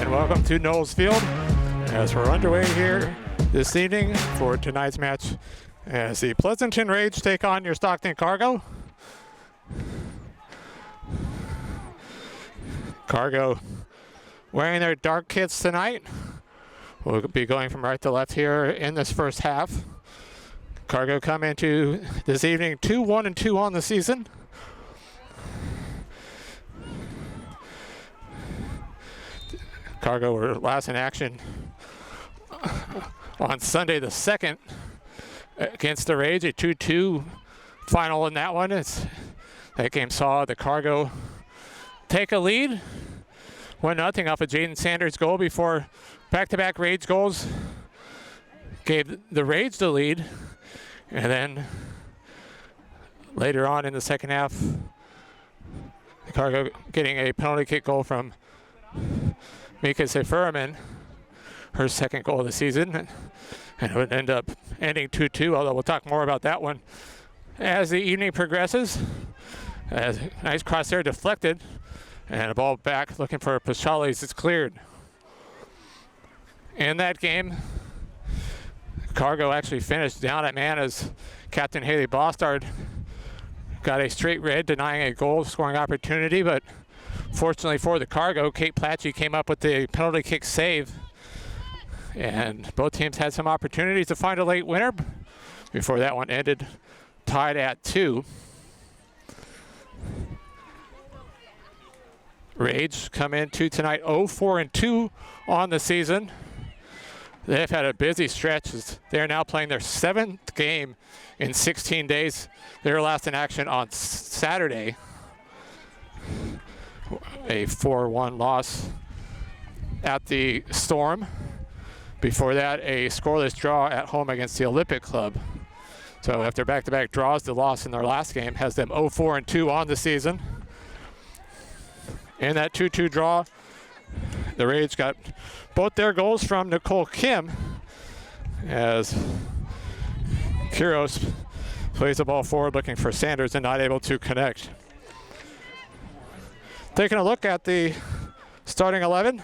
Welcome to Knowles Field as we're underway here this evening for tonight's match as the Pleasanton Rage take on your Stockton Cargo. Cargo wearing their dark kits tonight. We'll be going from right to left here in this first half. Cargo come into this evening 2-1-2 on the season. Cargo were last in action on Sunday the 2nd against the Rage, a 2-2 final in that one. That game saw the Cargo take a lead, 1-0 off of Jaden Sanders' goal before back-to-back Rage goals gave the Rage the lead. And then later on in the second half, the Cargo getting a penalty kick goal from Mika Seyfurman, her second goal of the season, and it would end up ending 2-2, although we'll talk more about that one as the evening progresses. As nice cross there deflected, and a ball back looking for Pachales. It's cleared. In that game, Cargo actually finished down at man as Captain Haley Bostard got a straight red, denying a goal scoring opportunity, but fortunately for the Cargo, Kate Platchey came up with the penalty kick save. And both teams had some opportunities to find a late winner before that one ended tied at 2. Rage come into tonight 0-4-2 on the season. They've had a busy stretch as they're now playing their 7th game in 16 days. They were last in action on Saturday. A 4-1 loss at the Storm. Before that, a scoreless draw at home against the Olympic Club. So after back-to-back draws, the loss in their last game has them 0-4-2 on the season. In that 2-2 draw, the Rage got both their goals from Nicole Kim as Kiros plays the ball forward looking for Sanders and not able to connect. Taking a look at the starting 11.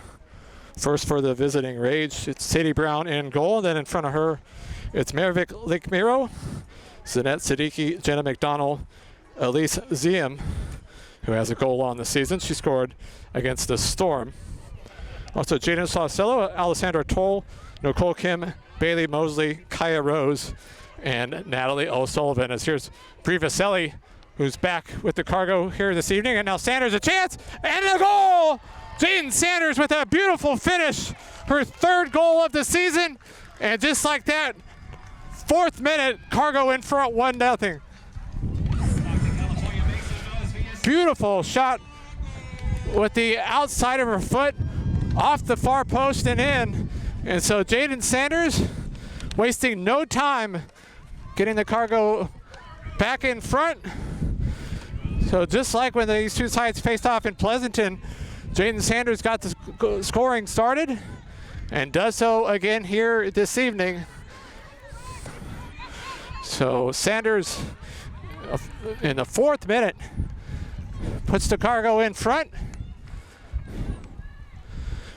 First for the visiting Rage, it's Sadie Brown in goal. Then in front of her, it's Mervik Likmiro, Zanette Siddiqui, Jenna McDonald, Elise Ziem, who has a goal on the season. She scored against the Storm. Also Jaden Saucello, Alessandra Toll, Nicole Kim, Bailey Mosley, Kaya Rose, and Natalie O'Sullivan. As here's Bri Vaselli, who's back with the Cargo here this evening. And now Sanders a chance, and a goal! Jaden Sanders with a beautiful finish, her 3rd goal of the season. And just like that, 4th minute, Cargo in front 1-0. Beautiful shot with the outside of her foot off the far post and in. And so Jaden Sanders wasting no time getting the Cargo back in front. So just like when these two sides faced off in Pleasanton, Jaden Sanders got the scoring started and does so again here this evening. So Sanders in the 4th minute puts the Cargo in front.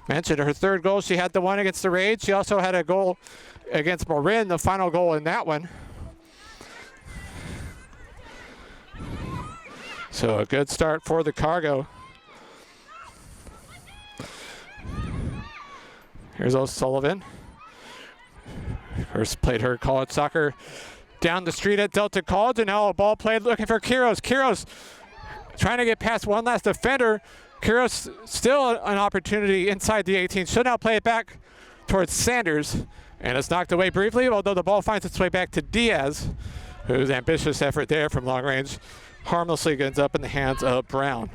Mentioned her 3rd goal. She had the one against the Rage. She also had a goal against Marin, the final goal in that one. So a good start for the Cargo. Here's O'Sullivan. First played her college soccer down the street at Delta College, and now a ball played looking for Kiros. Kiros trying to get past one last defender. Kiros still an opportunity inside the 18. Should now play it back towards Sanders, and it's knocked away briefly, although the ball finds its way back to Diaz, whose ambitious effort there from long range harmlessly ends up in the hands of Brown.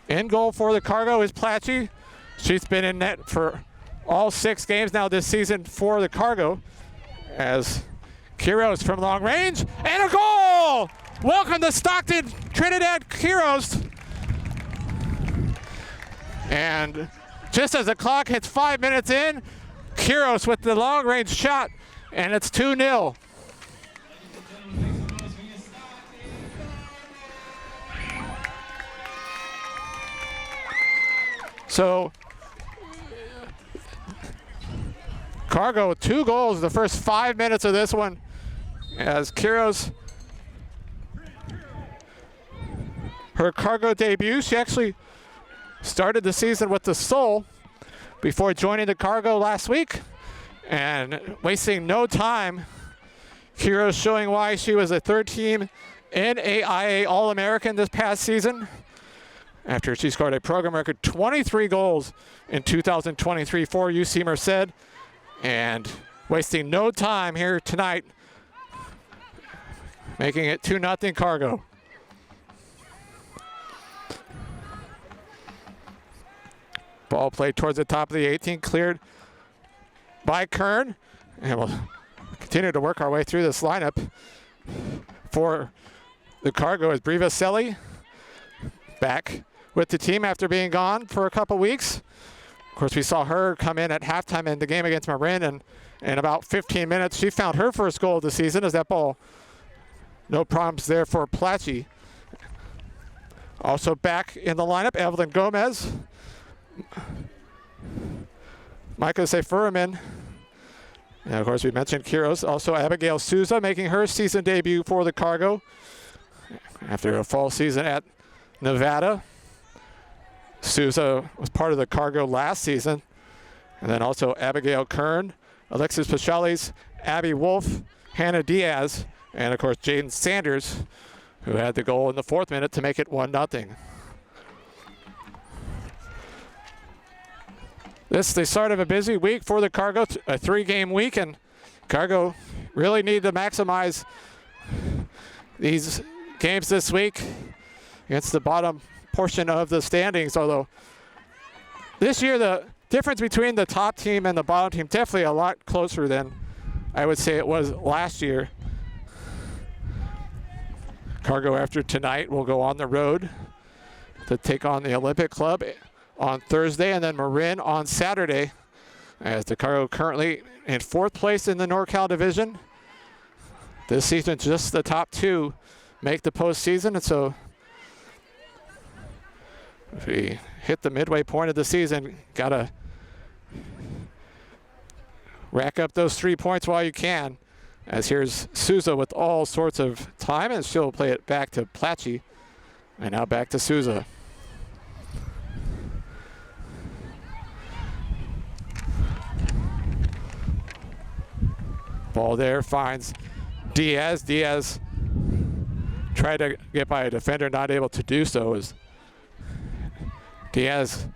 In goal for the Cargo is Platchy. She's been in net for all 6 games now this season for the Cargo. As Kiros from long range, and a goal! Welcome to Stockton, Trinidad Kiros. And just as the clock hits 5 minutes in, Kiros with the long range shot, and it's 2-0. So Cargo with 2 goals the first 5 minutes of this one, as Kiros, her Cargo debut. She actually started the season with the Soul before joining the Cargo last week, and wasting no time, Kiros showing why she was a 3rd-team NAIA All-American this past season, after she scored a program record 23 goals in 2023 for UC Merced, and wasting no time here tonight, making it 2-0 Cargo. Ball played towards the top of the 18, cleared by Kern, and we'll continue to work our way through this lineup for the Cargo as Briva Selly back with the team after being gone for a couple weeks. Of course, we saw her come in at halftime in the game against Marin, and in about 15 minutes, she found her first goal of the season as that ball, no problems there for Platchy. Also back in the lineup, Evelyn Gomez, Micah Seyfuraman, and of course we mentioned Kiros. Also Abigail Souza making her season debut for the Cargo after a fall season at Nevada. Souza was part of the Cargo last season. And then also Abigail Kern, Alexis Pachales, Abby Wolf, Hannah Diaz, and of course Jaden Sanders, who had the goal in the 4th minute to make it 1-0. This is the start of a busy week for the Cargo, a 3-game week, and Cargo really need to maximize these games this week against the bottom portion of the standings, although this year the difference between the top team and the bottom team definitely a lot closer than I would say it was last year. Cargo after tonight will go on the road to take on the Olympic Club on Thursday, and then Marin on Saturday, as the Cargo currently in 4th place in the NorCal division. This season, just the top 2 make the postseason, and so if we hit the midway point of the season, gotta rack up those 3 points while you can. As here's Souza with all sorts of time, and she'll play it back to Platchy, and now back to Souza. Ball there finds Diaz. Diaz tried to get by a defender, not able to do so, as Diaz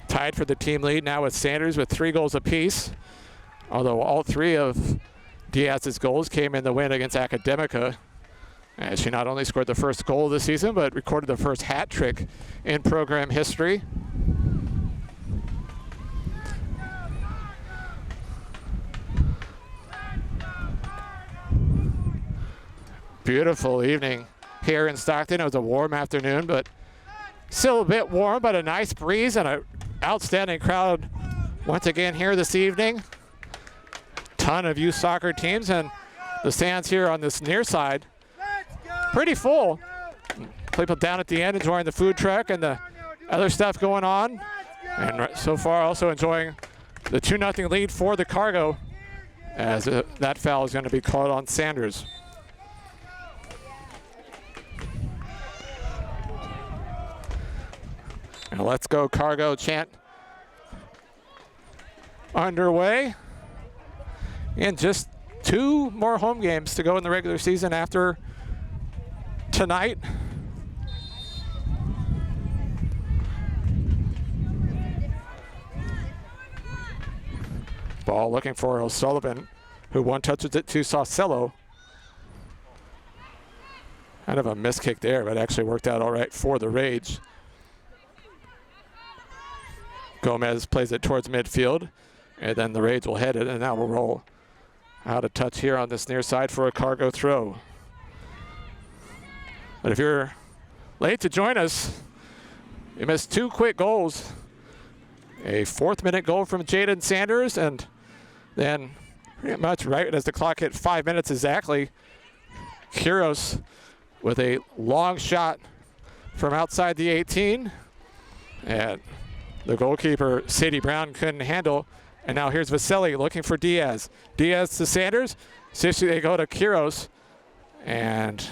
tied for the team lead now with Sanders with 3 goals apiece. Although all 3 of Diaz's goals came in the win against Academica, as she not only scored the first goal of the season, but recorded the first hat trick in program history. Beautiful evening here in Stockton. It was a warm afternoon, but still a bit warm, but a nice breeze and an outstanding crowd once again here this evening. Ton of youth soccer teams, and the stands here on this near side pretty full. People down at the end enjoying the food truck and the other stuff going on, and so far also enjoying the 2-0 lead for the Cargo, as that foul is going to be called on Sanders. And let's go Cargo chant underway. And just 2 more home games to go in the regular season after tonight. Ball looking for O'Sullivan, who one touches it to Saucello. Kind of a miss kick there, but actually worked out all right for the Rage. Gomez plays it towards midfield, and then the Rage will head it, and now we'll roll out of touch here on this near side for a Cargo throw. But if you're late to join us, you missed 2 quick goals. A 4th-minute goal from Jaden Sanders, and then pretty much right as the clock hit 5 minutes exactly, Quiros with a long shot from outside the 18. And the goalkeeper, Sadie Brown, couldn't handle. And now here's Vaselli looking for Diaz. Diaz to Sanders. Seriously, they go to Quiros. And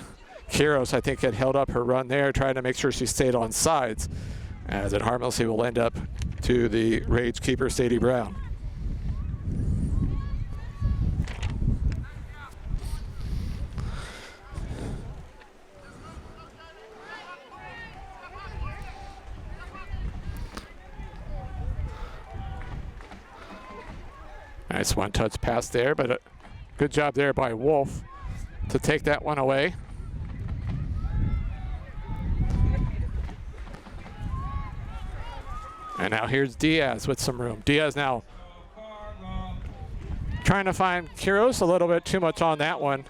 Quiros, I think, had held up her run there, trying to make sure she stayed on sides, as it harmlessly will end up to the Rage keeper, Sadie Brown. Nice one-touch pass there, but a good job there by Wolf to take that one away. And now here's Diaz with some room. Diaz now trying to find Quiros, a little bit too much on that one.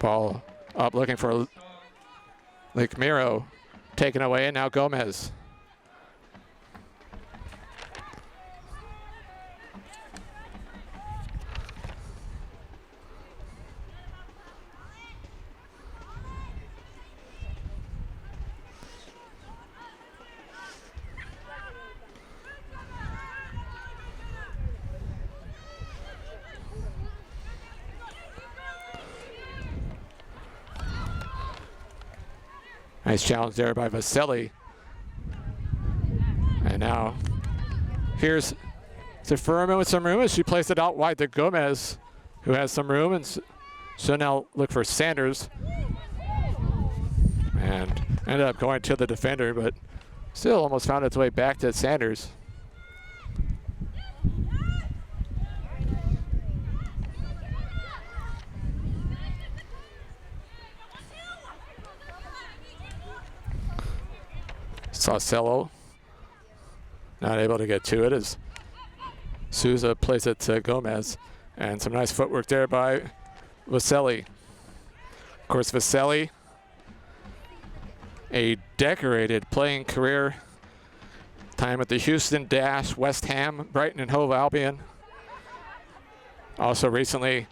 Ball up looking for Lake Miro, taken away, and now Gomez. Nice challenge there by Vaselli. And now here's Furman with some room as she plays it out wide to Gomez, who has some room, and so now look for Sanders. And ended up going to the defender, but still almost found its way back to Sanders. Saucello not able to get to it as Souza plays it to Gomez, and some nice footwork there by Vaselli. Of course, Vaselli, a decorated playing career, time at the Houston Dash, West Ham, Brighton and Hove Albion. Also recently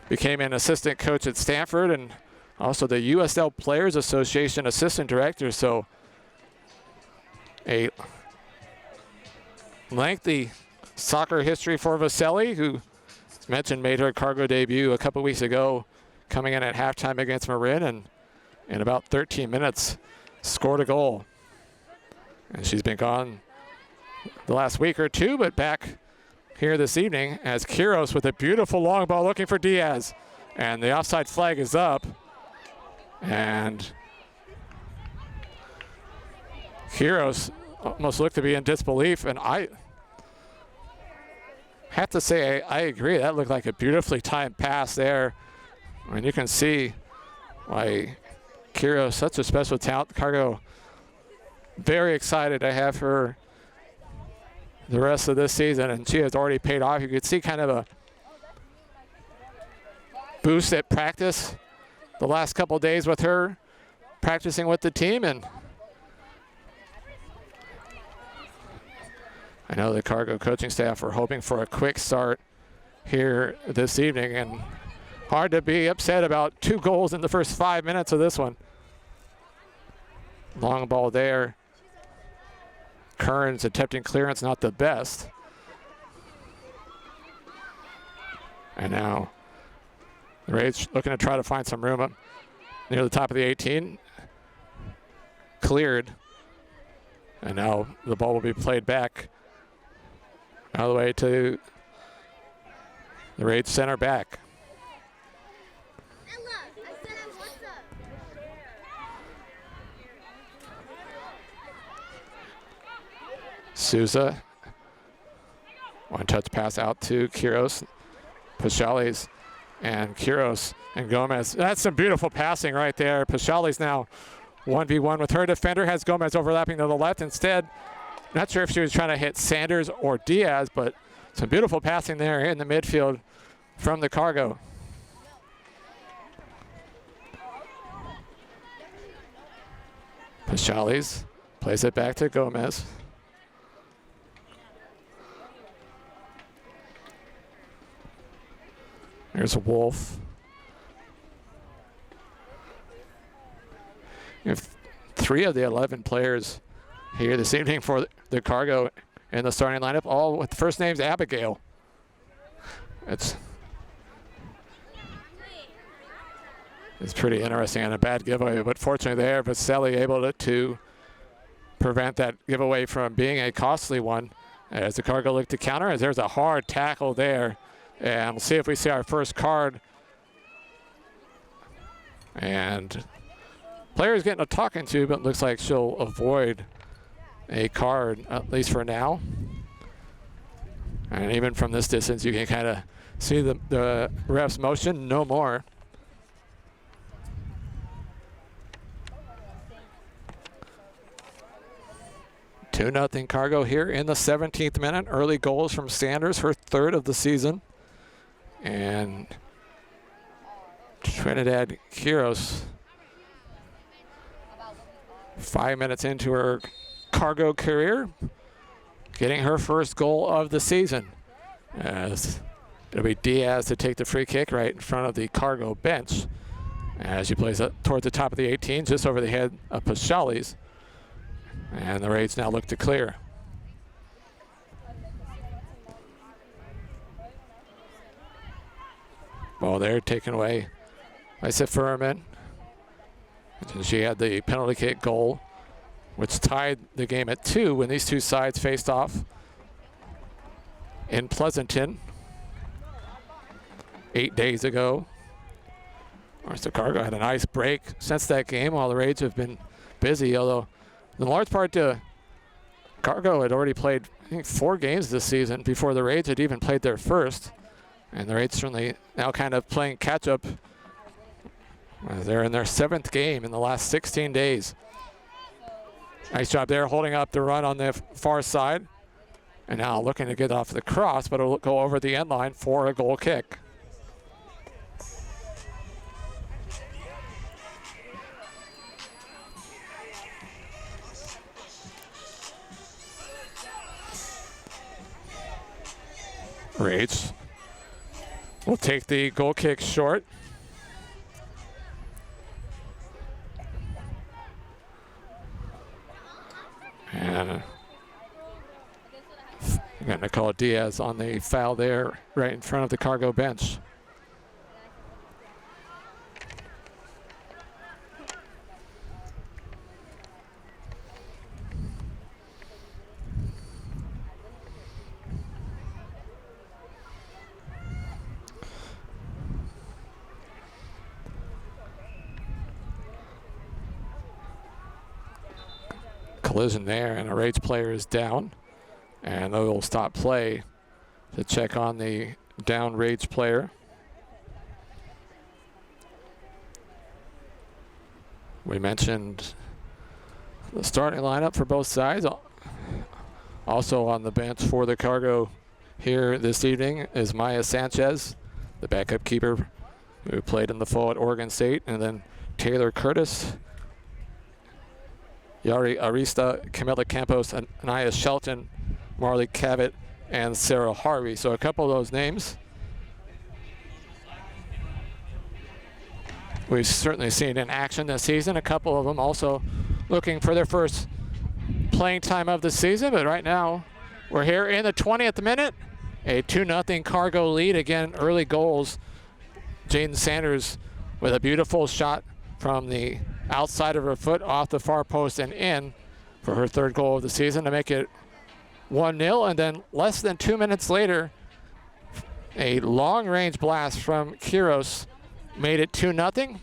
became an assistant coach at Stanford and also the USL Players Association assistant director, so a lengthy soccer history for Vaselli, who, as mentioned, made her Cargo debut a couple weeks ago, coming in at halftime against Marin, and in about 13 minutes scored a goal. And she's been gone the last week or two, but back here this evening as Quiros with a beautiful long ball looking for Diaz. And the offside flag is up. And Quiros almost looked to be in disbelief, and I have to say I agree. That looked like a beautifully timed pass there. I mean, you can see why Quiros, such a special talent. Cargo very excited to have her the rest of this season, and she has already paid off. You could see kind of a boost at practice the last couple days with her practicing with the team, and I know the Cargo coaching staff are hoping for a quick start here this evening, and hard to be upset about 2 goals in the first 5 minutes of this one. Long ball there. Kearns attempting clearance, not the best. And now the Rage looking to try to find some room up near the top of the 18. Cleared. And now the ball will be played back all the way to the Rage center back. Souza One-touch pass out to Quiros, Pashales, and Quiros and Gomez. That's some beautiful passing right there. Pashales now 1v1 with her defender, has Gomez overlapping to the left instead. Not sure if she was trying to hit Sanders or Diaz, but some beautiful passing there in the midfield from the Cargo. Pashales plays it back to Gomez. There's Wolf. We have 3 of the 11 players here this evening for the Cargo in the starting lineup, all with first names Abigail. It's pretty interesting and a bad giveaway, but fortunately there, Vaselli able to prevent that giveaway from being a costly one as the Cargo look to counter, as there's a hard tackle there. And we'll see if we see our first card. And player's getting a talking to, but it looks like she'll avoid a card, at least for now. And even from this distance, you can kind of see the ref's motion, no more. Two nothing Cargo here in the 17th minute. Early goals from Sanders, her 3rd of the season. And Trinidad Quiros, 5 minutes into her Cargo career, getting her first goal of the season. As it'll be Diaz to take the free kick right in front of the Cargo bench as she plays it towards the top of the 18, just over the head of Pashales. And the Raids now look to clear. Ball there taken away by Furman. She had the penalty kick goal, which tied the game at 2 when these two sides faced off in Pleasanton 8 days ago. Of course, the Cargo had a nice break since that game, while the Raids have been busy, although in large part Cargo had already played, I think, 4 games this season before the Raids had even played their first. And the Raids certainly now kind of playing catch-up. They're in their 7th game in the last 16 days. Nice job there, holding up the run on the far side. And now looking to get off the cross, but it'll go over the end line for a goal kick. Raids will take the goal kick short. And I'm going to call Diaz on the foul there right in front of the Cargo bench. Collision there, and a Raids player is down, and they will stop play to check on the down Raids player. We mentioned the starting lineup for both sides. Also on the bench for the Cargo here this evening is Maya Sanchez, the backup keeper who played in the fall at Oregon State, and then Taylor Curtis, Yari Arista, Camila Campos, and Anaya Shelton, Marley Cavett, and Sarah Harvey. So a couple of those names we've certainly seen in action this season. A couple of them also looking for their first playing time of the season. But right now, we're here in the 20th minute. A 2-0 Cargo lead. Again, early goals. Jaden Sanders with a beautiful shot from the outside of her foot off the far post and in for her 3rd goal of the season to make it 1-0. And then less than 2 minutes later, a long-range blast from Quiros made it 2-0.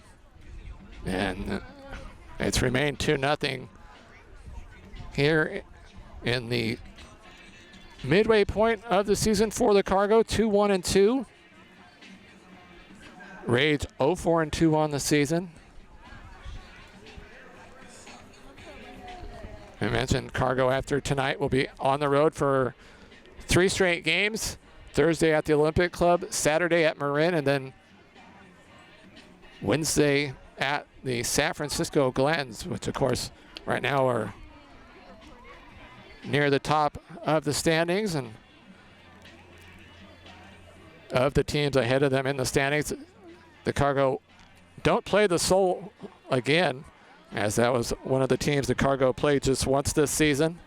And it's remained 2-0 here in the midway point of the season for the Cargo, 2-1-2. Rage 0-4-2 on the season. I mentioned Cargo after tonight will be on the road for 3 straight games. Thursday at the Olympic Club, Saturday at Marin, and then Wednesday at the San Francisco Glens, which of course right now are near the top of the standings and of the teams ahead of them in the standings. The Cargo don't play the Soul again, as that was one of the teams the Cargo played just once this season.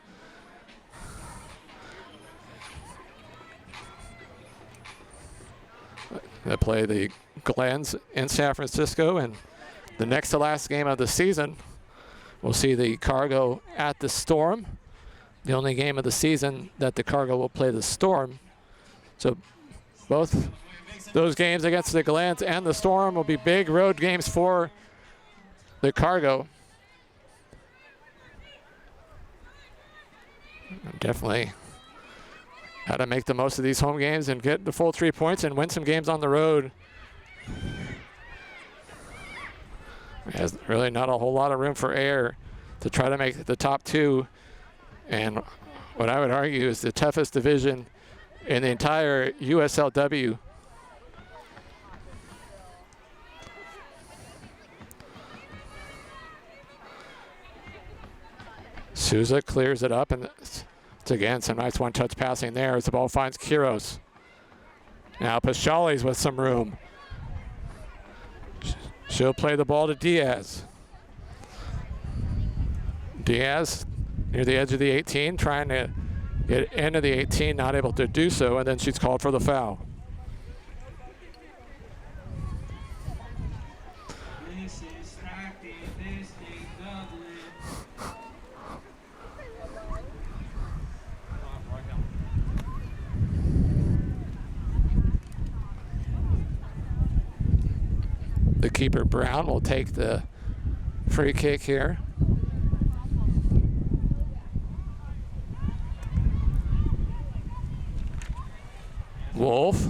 They play the Glens in San Francisco, and the next to last game of the season, we'll see the Cargo at the Storm. The only game of the season that the Cargo will play the Storm. So both those games against the Glens and the Storm will be big road games for the Cargo. Definitely how to make the most of these home games and get the full 3 points and win some games on the road. There's really not a whole lot of room for error to try to make the top 2. And what I would argue is the toughest division in the entire USLW. Souza clears it up, and it's again some nice one-touch passing there as the ball finds Quiros. Now Pashali's with some room. She'll play the ball to Diaz. Diaz near the edge of the 18, trying to get into the 18, not able to do so, and then she's called for the foul. The keeper, Brown, will take the free kick here. Wolf.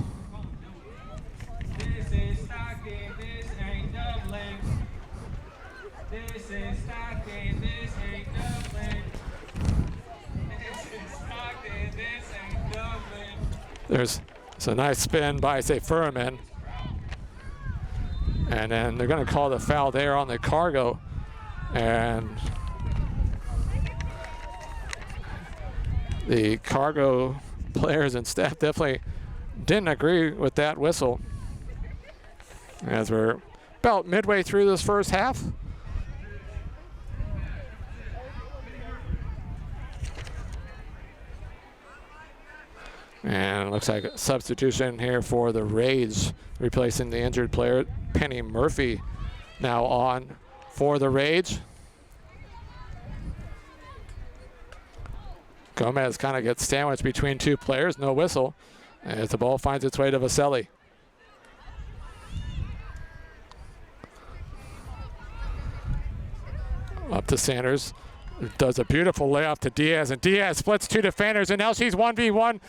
This is Stockton, this ain't Dublin. This is Stockton, this ain't Dublin. This is Stockton, this ain't Dublin. There's a nice spin by, say, Furman. And then they're going to call the foul there on the Cargo. And the Cargo players and staff definitely didn't agree with that whistle. As we're about midway through this first half. And it looks like a substitution here for the Rage, replacing the injured player. Penny Murphy now on for the Rage. Gomez kind of gets sandwiched between 2 players, no whistle, as the ball finds its way to Vaselli. Up to Sanders, does a beautiful layoff to Diaz, and Diaz splits 2 defenders, and now she's 1v1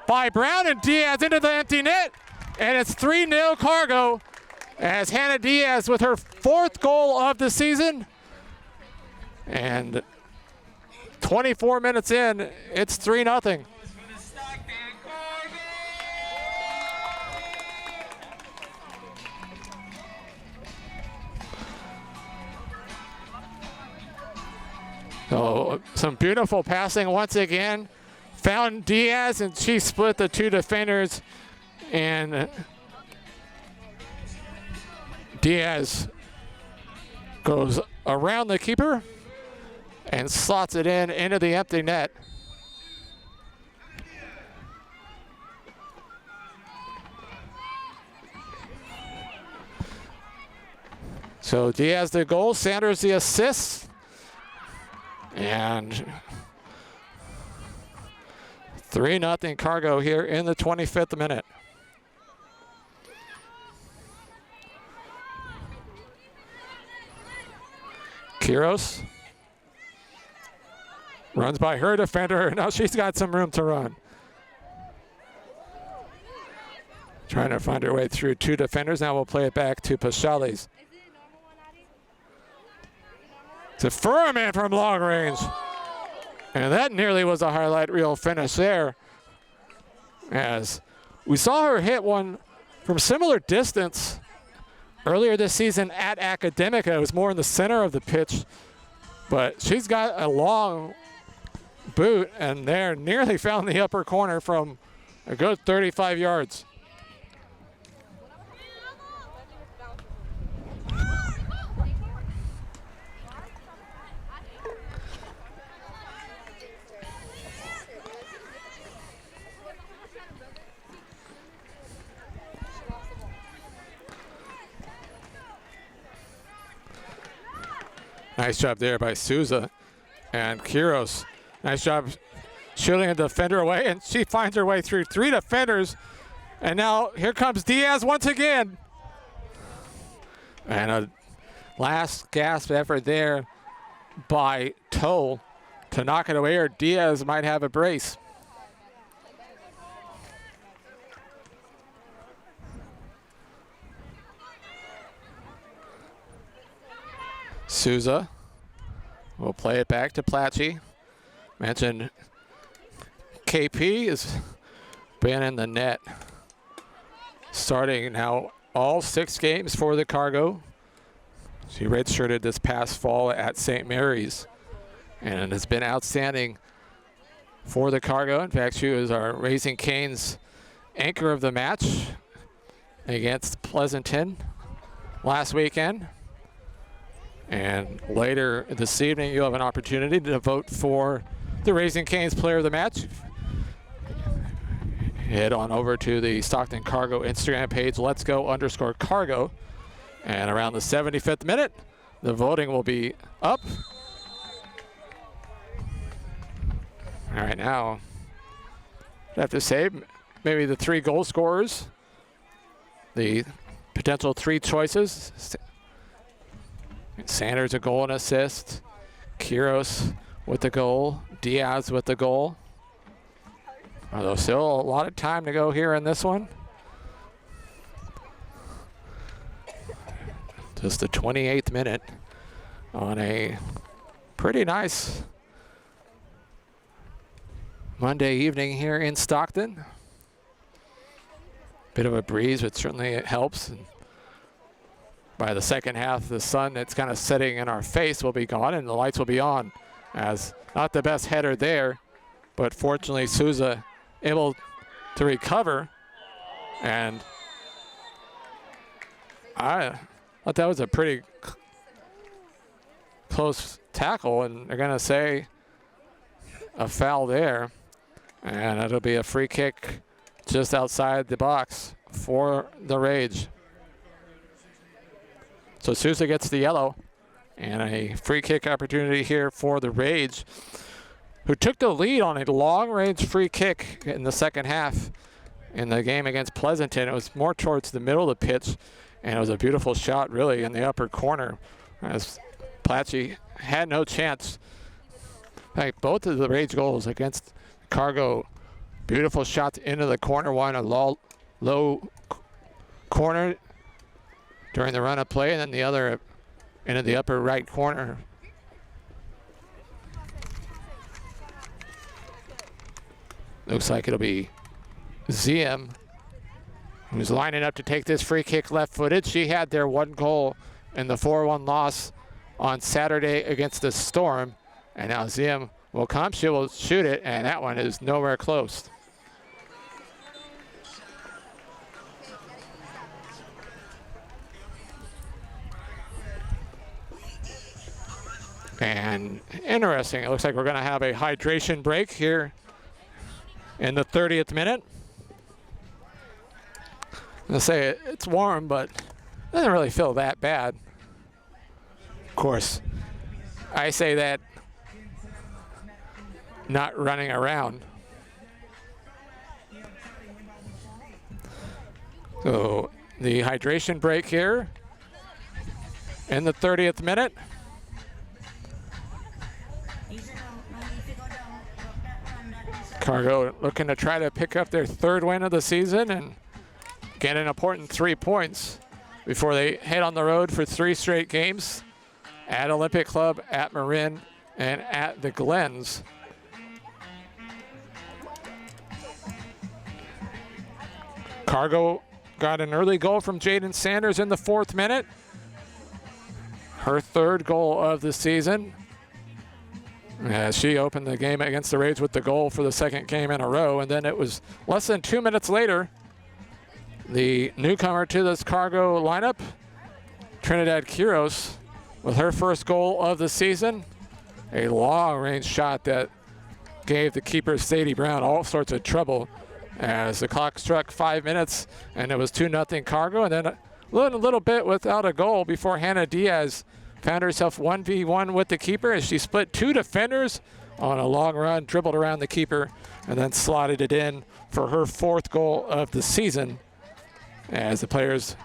by Brown, and Diaz into the empty net, and it's 3-0 Cargo as Hannah Diaz with her 4th goal of the season. And 24 minutes in, it's 3-0. So some beautiful passing once again. Found Diaz, and she split the 2 defenders, and Diaz goes around the keeper and slots it in into the empty net. So Diaz the goal, Sanders the assist, and 3-0 Cargo here in the 25th minute. Quiros Runs by her defender. Now she's got some room to run. Trying to find her way through two defenders. Now we'll play it back to Pashales. To Furman from long range. And that nearly was a highlight reel finish there. As we saw her hit one from similar distance earlier this season at Academica. It was more in the center of the pitch. But she's got a long boot, and there nearly found the upper corner from a good 35 yards. Nice job there by Souza and Kiros. Nice job shooting a defender away, and she finds her way through three defenders. And now here comes Diaz once again. And a last gasp effort there by Toll to knock it away, or Diaz might have a brace. Souza will play it back to Platchy. Mentioned KP has been in the net, starting now all 6 games for the Cargo. She redshirted this past fall at St. Mary's and has been outstanding for the Cargo. In fact, she was our Raising Cane's anchor of the match against Pleasanton last weekend. And later this evening, you'll have an opportunity to vote for the Raising Cane's player of the match. Head on over to the Stockton Cargo Instagram page, Let's Go _Cargo. And around the 75th minute, the voting will be up. All right, now, I have to say, maybe the 3 goal scorers, the potential 3 choices. Sanders a goal and assist. Kiros with the goal. Diaz with the goal. Although still a lot of time to go here in this one. Just the 28th minute on a pretty nice Monday evening here in Stockton. Bit of a breeze, but certainly it helps. And by the second half, the sun that's kind of setting in our face will be gone and the lights will be on. As not the best header there, but fortunately Souza able to recover. And I thought that was a pretty close tackle, and they're going to say a foul there. And it'll be a free kick just outside the box for the Rage. So Souza gets the yellow, and a free kick opportunity here for the Rage, who took the lead on a long-range free kick in the second half in the game against Pleasanton. It was more towards the middle of the pitch, and it was a beautiful shot, really, in the upper corner, as Platchy had no chance. In fact, both of the Rage goals against Cargo, beautiful shots into the corner, one a low corner during the run of play, and then the other into the upper right corner. Looks like it'll be Ziem who's lining up to take this free kick left-footed. She had their 1 goal in the 4-1 loss on Saturday against the Storm, and now Ziem will come. She will shoot it, and that one is nowhere close. And interesting, it looks like we're going to have a hydration break here in the 30th minute. I'm going to say it's warm, but it doesn't really feel that bad. Of course, I say that not running around. So the hydration break here in the 30th minute. Cargo looking to try to pick up their 3rd win of the season and get an important 3 points before they head on the road for 3 straight games at Olympic Club, at Marin, and at the Glens. Cargo got an early goal from Jaden Sanders in the 4th minute. Her 3rd goal of the season. She opened the game against the Rage with the goal for the 2nd game in a row, and then it was less than 2 minutes later, the newcomer to this Cargo lineup, Trinidad Quiros, with her 1st goal of the season. A long-range shot that gave the keeper, Sadie Brown, all sorts of trouble as the clock struck 5 minutes, and it was 2-0 Cargo, and then a little bit without a goal before Hannah Diaz found herself 1v1 with the keeper as she split 2 defenders on a long run, dribbled around the keeper, and then slotted it in for her 4th goal of the season. As the players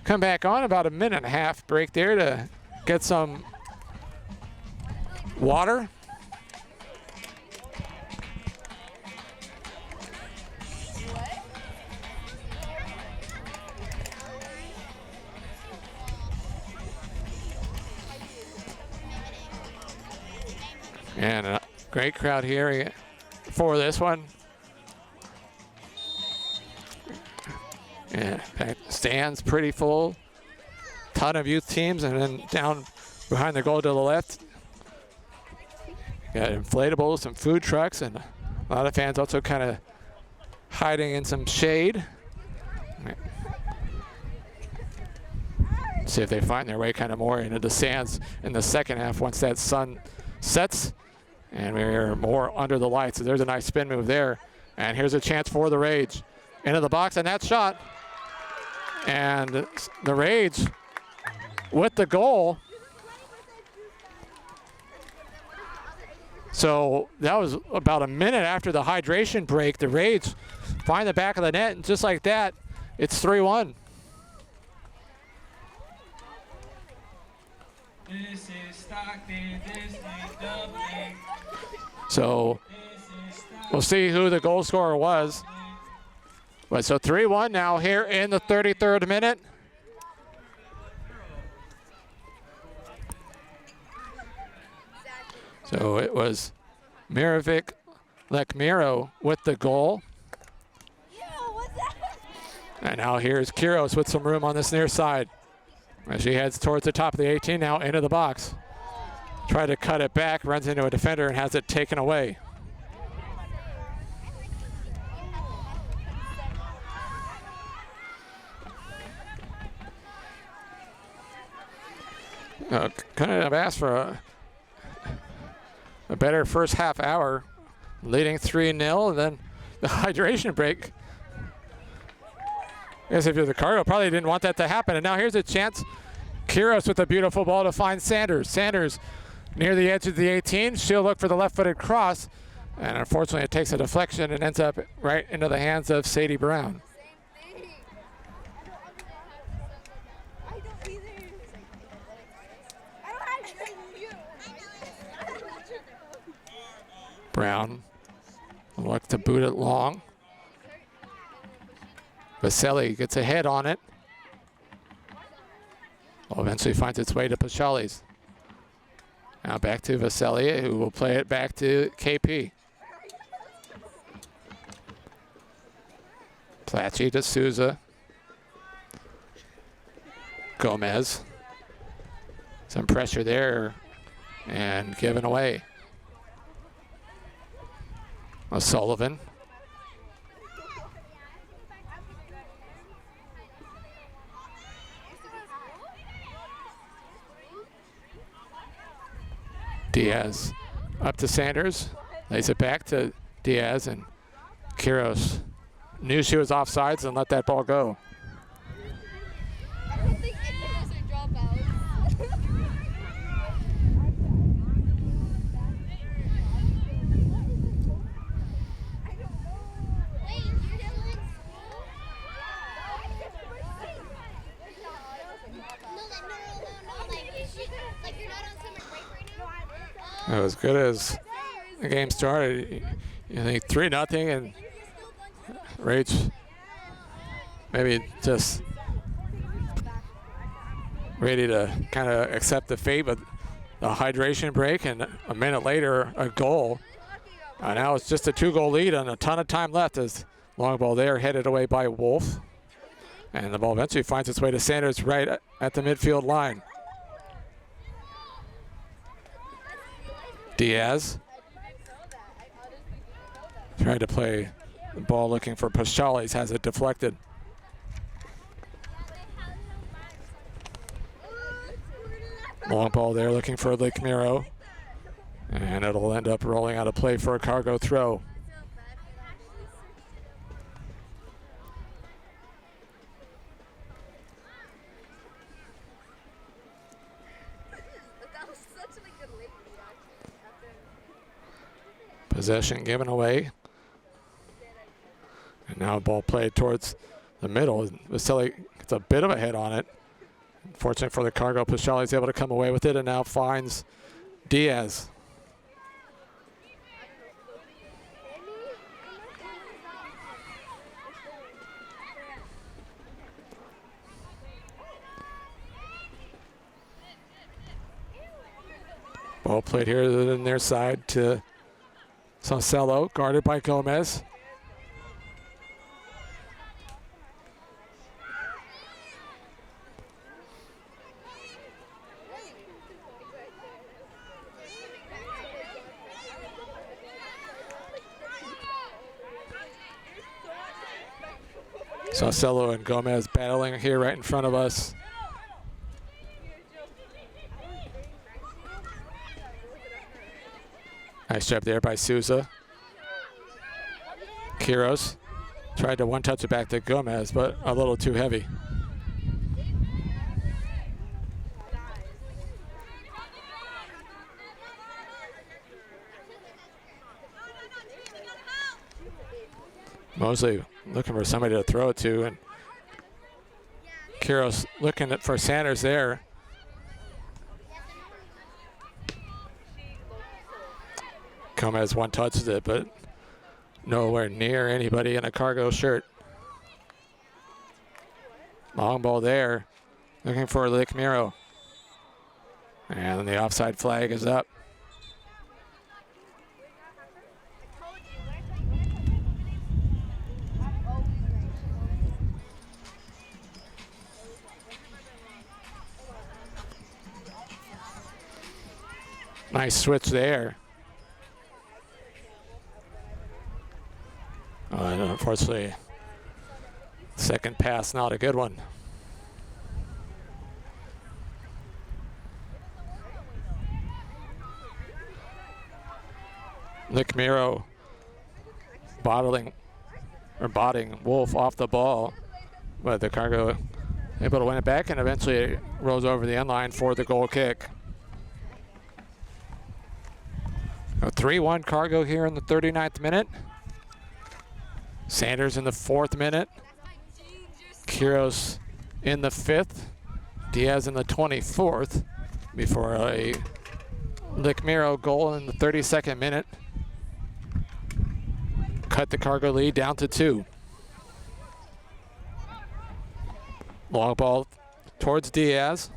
come back on, about a 1.5-minute break there to get some water. And a great crowd here for this one. Yeah, stands pretty full. Ton of youth teams, and then down behind the goal to the left, got inflatables, some food trucks, and a lot of fans also kind of hiding in some shade. See if they find their way kind of more into the stands in the 2nd half once that sun sets. And we're more under the lights. So there's a nice spin move there. And here's a chance for the Rage. Into the box, and that shot. And the Rage with the goal. So that was about a minute after the hydration break. The Rage find the back of the net, and just like that, it's 3-1. This is Stockton, this ain't Dublin. So we'll see who the goal scorer was. But so 3-1 now here in the 33rd minute. So it was Mirovic Lekmiro with the goal. And now here's Quiros with some room on this near side. As she heads towards the top of the 18 now into the box. Try to cut it back, runs into a defender and has it taken away. Kind of asked for a better first half hour, leading 3-0, and then the hydration break. I guess if you're the Cargo, probably didn't want that to happen. And now here's a chance. Quiros with a beautiful ball to find Sanders. Sanders near the edge of the 18. She'll look for the left-footed cross. And unfortunately, it takes a deflection and ends up right into the hands of Sadie Brown. Brown will look to boot it long. Vasily gets a head on it. Well, eventually finds its way to Pachali's. Now back to Vasily, who will play it back to KP. Placci to Souza. Gomez. Some pressure there and given away. O'Sullivan. Diaz up to Sanders, lays it back to Diaz, and Quiros knew she was offsides and let that ball go. I don't think any of us are dropouts. Wait, you're still in school? No, like you're not on summer break right now? As good as the game started, You think 3-0 and Rage maybe just ready to kind of accept the fate of the hydration break, and a minute later a goal. Now it's just a 2-goal lead and a ton of time left as long ball there headed away by Wolf. And the ball eventually finds its way to Sanders right at the midfield line. Diaz tried to play the ball looking for Paschales, has it deflected. Long ball there looking for Lake Miro. And it'll end up rolling out a play for a Cargo throw. Possession given away. And now a ball played towards the middle. Vasily gets a bit of a hit on it. Fortunate for the Cargo, Paschali is able to come away with it and now finds Diaz. Ball played here in their side to Saucello, guarded by Gomez. Saucello and Gomez battling here right in front of us. Nice job there by Souza. Quiros tried to one-touch it back to Gomez, but a little too heavy. Mosley looking for somebody to throw it to, and Quiros looking for Sanders there. Gomez one-touches it, but nowhere near anybody in a Cargo shirt. Long ball there, looking for Lake Miro. And the offside flag is up. Nice switch there. And unfortunately, second pass, not a good one. Nick Miro botting Wolf off the ball, but the Cargo able to win it back and eventually it rolls over the end line for the goal kick. A 3-1 Cargo here in the 39th minute. Sanders in the 4th minute. Quiros in the 5th. Diaz in the 24th before a Lake Miro goal in the 32nd minute. Cut the Cargo lead down to 2. Long ball towards Diaz.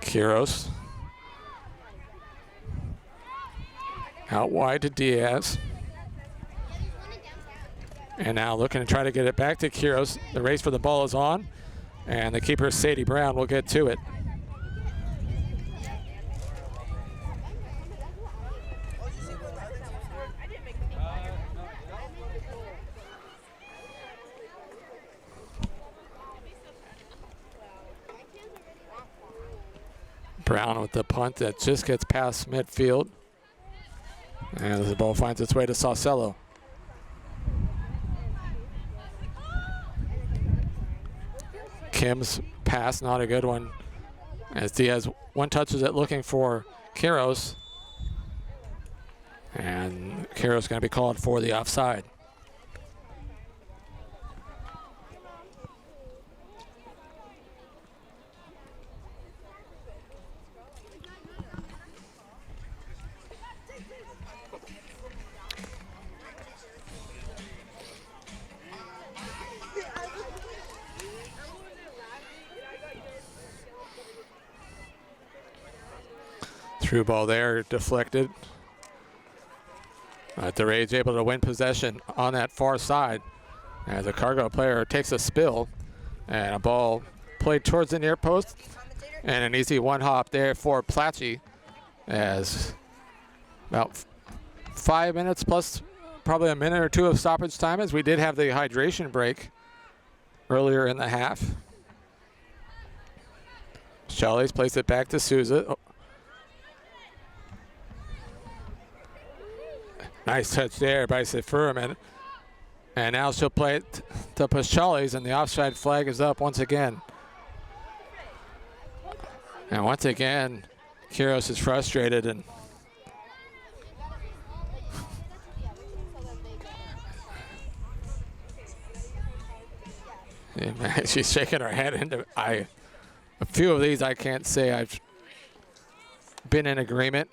Quiros. Out wide to Diaz. And now looking to try to get it back to Quiros. The race for the ball is on, and the keeper, Sadie Brown, will get to it. Brown with the punt that just gets past midfield. And the ball finds its way to Saucello. Kim's pass, not a good one. As Diaz one-touches it looking for Quiros. And Quiros going to be called for the offside. Through ball there, deflected. The Rage able to win possession on that far side as a Cargo player takes a spill, and a ball played towards the near post, and an easy one hop there for Platchy as about 5 minutes plus probably a minute or two of stoppage time, as we did have the hydration break earlier in the half. Shelley's placed it back to Souza. Oh. Nice touch there by Furman. And now she'll play it to Paschales, and the offside flag is up once again. And once again, Kiros is frustrated, and she's shaking her head. Into a few of these I can't say I've been in agreement,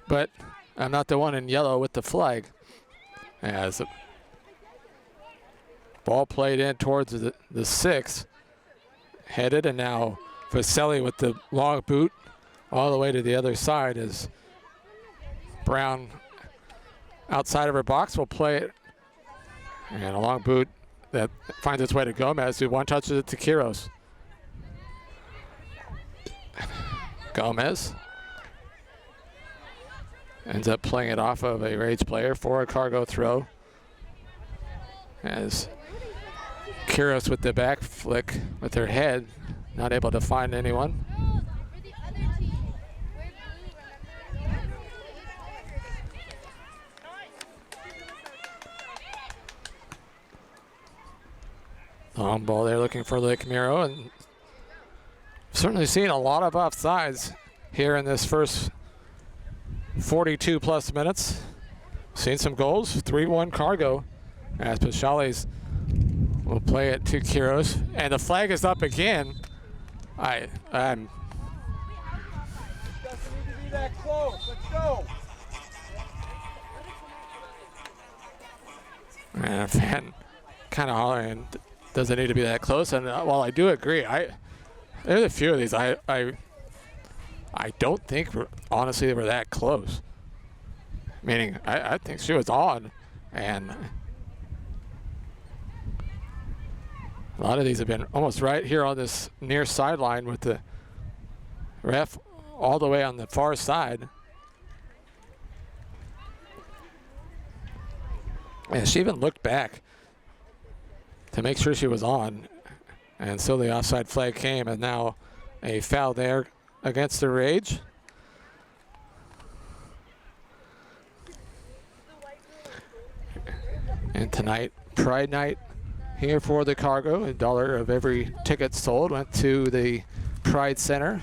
but I'm not the one in yellow with the flag. As the ball played in towards the 6, headed, and now Vaselli with the long boot all the way to the other side as Brown outside of her box will play it. And a long boot that finds its way to Gomez, who one touches it to Kiros. Gomez ends up playing it off of a Rage player for a Cargo throw. As Kiros with the back flick with her head, not able to find anyone. Long ball there looking for Lake Miro, and certainly seen a lot of offsides here in this first 42 plus minutes. Seen some goals, 3-1 Cargo, as Paschales will play it to Kiros, and the flag is up again. I'm Doesn't need to be that close. Let's go. And a fan kind of hollering, doesn't need to be that close. And while I do agree, there's a few of these I don't think honestly they were that close. Meaning I think she was on, and a lot of these have been almost right here on this near sideline with the ref all the way on the far side. And she even looked back to make sure she was on. And so the offside flag came, and now a foul there against the Rage. And tonight, Pride Night here for the Cargo. $1 of every ticket sold went to the Pride Center.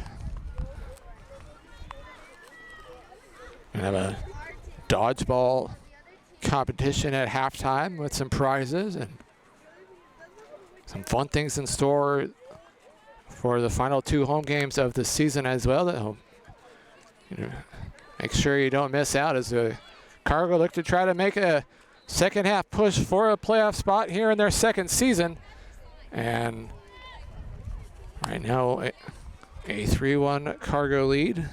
We have a dodgeball competition at halftime with some prizes and some fun things in store for the final 2 home games of the season as well. That'll, make sure you don't miss out as the Cargo look to try to make a second half push for a playoff spot here in their second season. And right now a 3-1 Cargo lead.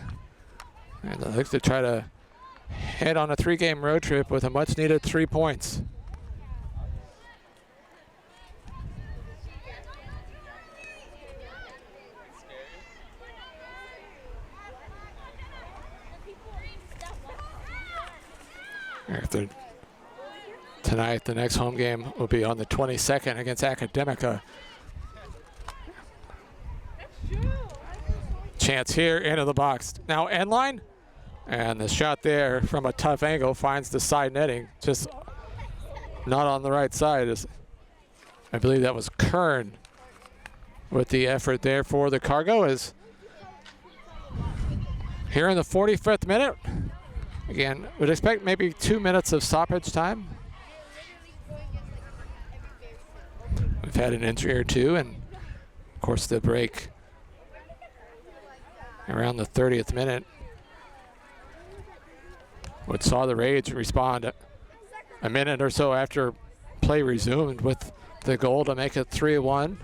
And they look to try to head on a 3-game road trip with a much needed 3 points. After tonight, the next home game will be on the 22nd against Academica. Chance here into the box. Now end line, and the shot there from a tough angle finds the side netting, just not on the right side. I believe that was Kern with the effort there for the Cargo. Is here in the 45th minute. Again, would expect maybe 2 minutes of stoppage time. We've had an injury or two, and of course the break around the 30th minute, which saw the Rage respond a minute or so after play resumed with the goal to make it 3-1.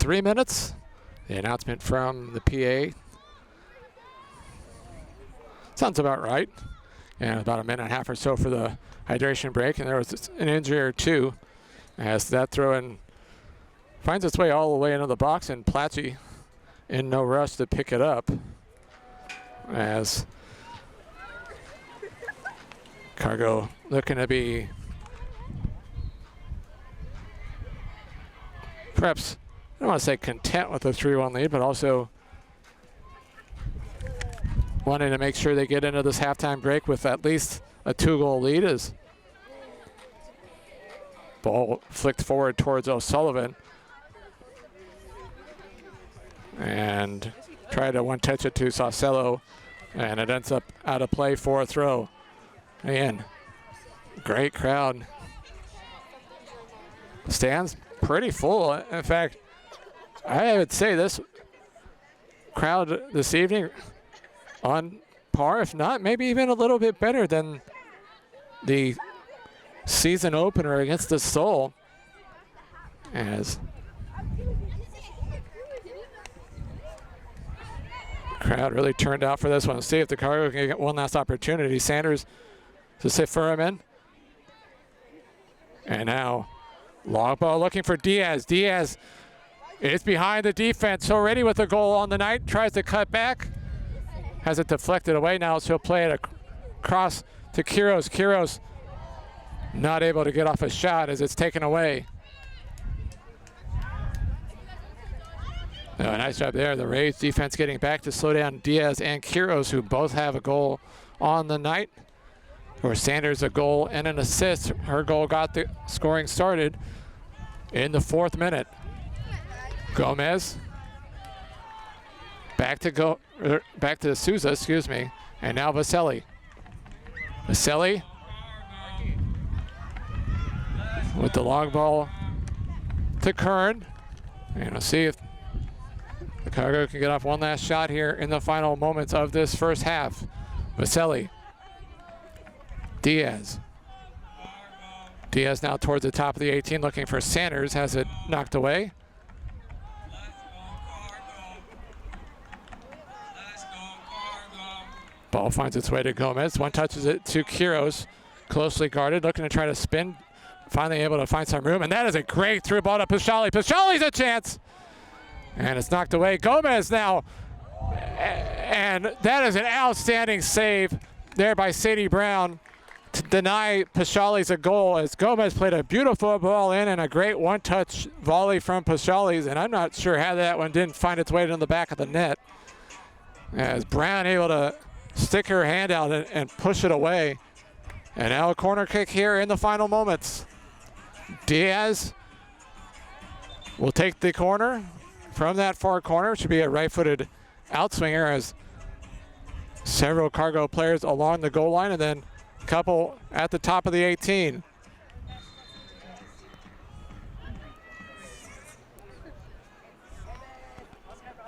3 minutes. The announcement from the PA. Sounds about right. And about a minute and a half or so for the hydration break. And there was an injury or two as that throw-in finds its way all the way into the box, and Platchy in no rush to pick it up as Cargo looking to be perhaps, I don't want to say content with the 3-1 lead, but also wanting to make sure they get into this halftime break with at least a 2-goal lead. As ball flicked forward towards O'Sullivan and tried to one-touch it to Saucello, and it ends up out of play for a throw. Again, great crowd. Stands pretty full. In fact, I would say this crowd this evening on par, if not maybe even a little bit better than the season opener against the Soul. As crowd really turned out for this one. Let's see if the Cargo can get one last opportunity. Sanders to sit Furman. And now long ball looking for Diaz. Diaz is behind the defense already with a goal on the night. Tries to cut back. Has it deflected away now, so he'll play it across to Quiros. Quiros not able to get off a shot as it's taken away. Oh, nice job there. The Rage defense getting back to slow down Diaz and Quiros, who both have a goal on the night. For Sanders, a goal and an assist. Her goal got the scoring started in the 4th minute. Gomez back to Souza, excuse me, and now Vaselli. Vaselli with the long ball to Kern, and we'll see if the Cargo can get off one last shot here in the final moments of this first half. Vaselli. Diaz. Diaz now towards the top of the 18 looking for Sanders, has it knocked away. Ball finds its way to Gomez. One touches it to Quiros, closely guarded, looking to try to spin. Finally able to find some room, and that is a great through ball to Pashali. Pashali's a chance, and it's knocked away. Gomez now, and that is an outstanding save there by Sadie Brown to deny Pashali's a goal, as Gomez played a beautiful ball in and a great one-touch volley from Pashali's, and I'm not sure how that one didn't find its way into the back of the net. As Brown able to stick her hand out and push it away. And now a corner kick here in the final moments. Diaz will take the corner from that far corner. Should be a right-footed outswinger, as several Cargo players along the goal line and then a couple at the top of the 18.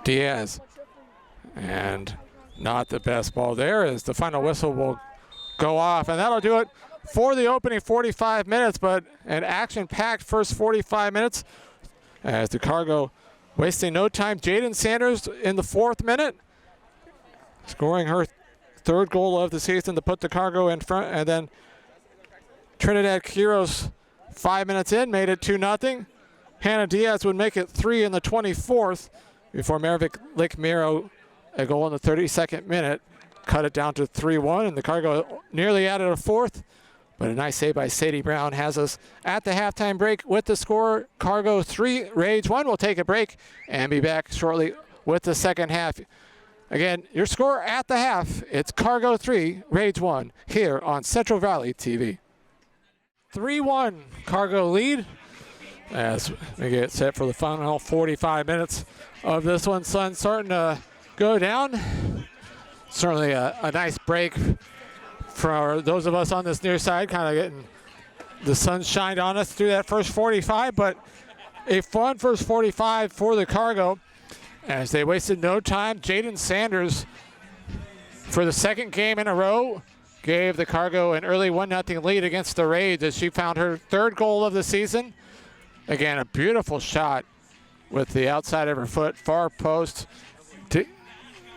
Diaz, and not the best ball there, as the final whistle will go off, and that'll do it for the opening 45 minutes, but an action-packed first 45 minutes as the Cargo wasting no time. Jaden Sanders in the 4th minute, scoring her 3rd goal of the season to put the Cargo in front, and then Trinidad Quiros 5 minutes in made it 2-0. Hannah Diaz would make it 3 in the 24th before Maravik Lake Miro, a goal in the 32nd minute, cut it down to 3-1, and the Cargo nearly added a 4th, but a nice save by Sadie Brown has us at the halftime break with the score. Cargo 3, Rage 1. We'll take a break and be back shortly with the second half. Again, your score at the half, it's Cargo 3, Rage 1, here on Central Valley TV. 3-1 Cargo lead as we get set for the final 45 minutes of this one. Sun's starting to go down. Certainly a nice break for those of us on this near side, kind of getting the sun shined on us through that first 45, but a fun first 45 for the Cargo as they wasted no time. Jaden Sanders, for the 2nd game in a row, gave the Cargo an early 1-0 lead against the Rage as she found her 3rd goal of the season. Again, a beautiful shot with the outside of her foot, far post,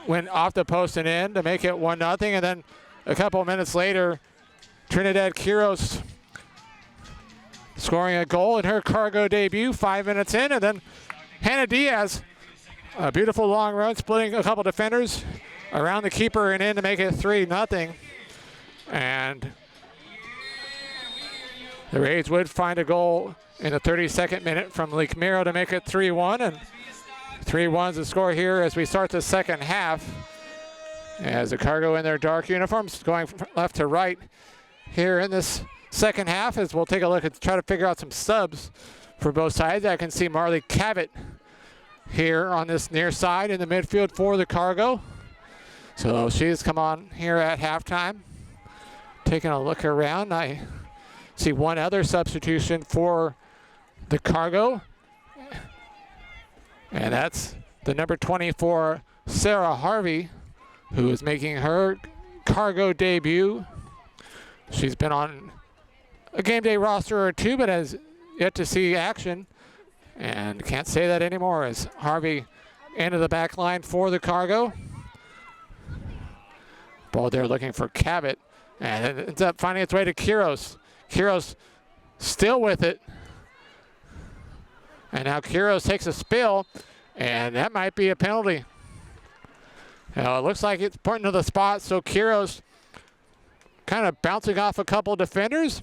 went off the post and in to make it 1-0. And then a couple minutes later, Trinidad Quiros scoring a goal in her Cargo debut 5 minutes in. And then Hannah Diaz, a beautiful long run, splitting a couple defenders around the keeper and in to make it 3-0. And the Rage would find a goal in the 32nd minute from Lake Miro to make it 3-1. And 3-1's the score here as we start the second half. As the Cargo in their dark uniforms going from left to right here in this second half, as we'll take a look and try to figure out some subs for both sides. I can see Marley Cavett here on this near side in the midfield for the Cargo. So she's come on here at halftime. Taking a look around, I see one other substitution for the Cargo. And that's the number 24, Sarah Harvey, who is making her Cargo debut. She's been on a game day roster or two, but has yet to see action. And can't say that anymore as Harvey into the back line for the Cargo. Ball there looking for Cabot. And it ends up finding its way to Quiros. Quiros still with it. And now Quiros takes a spill, and that might be a penalty. Now it looks like it's pointing to the spot, so Quiros kind of bouncing off a couple defenders.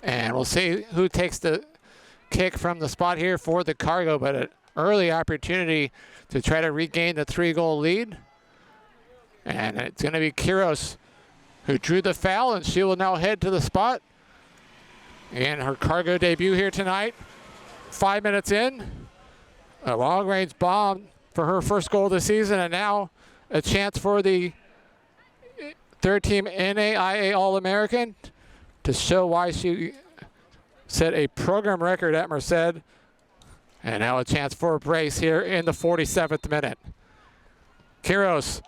And we'll see who takes the kick from the spot here for the Cargo, but an early opportunity to try to regain the 3-goal lead. And it's going to be Quiros who drew the foul, and she will now head to the spot. In her Cargo debut here tonight, 5 minutes in, a long-range bomb for her first goal of the season, and now a chance for the third-team NAIA All-American to show why she set a program record at Merced. And now a chance for a brace here in the 47th minute. Quiros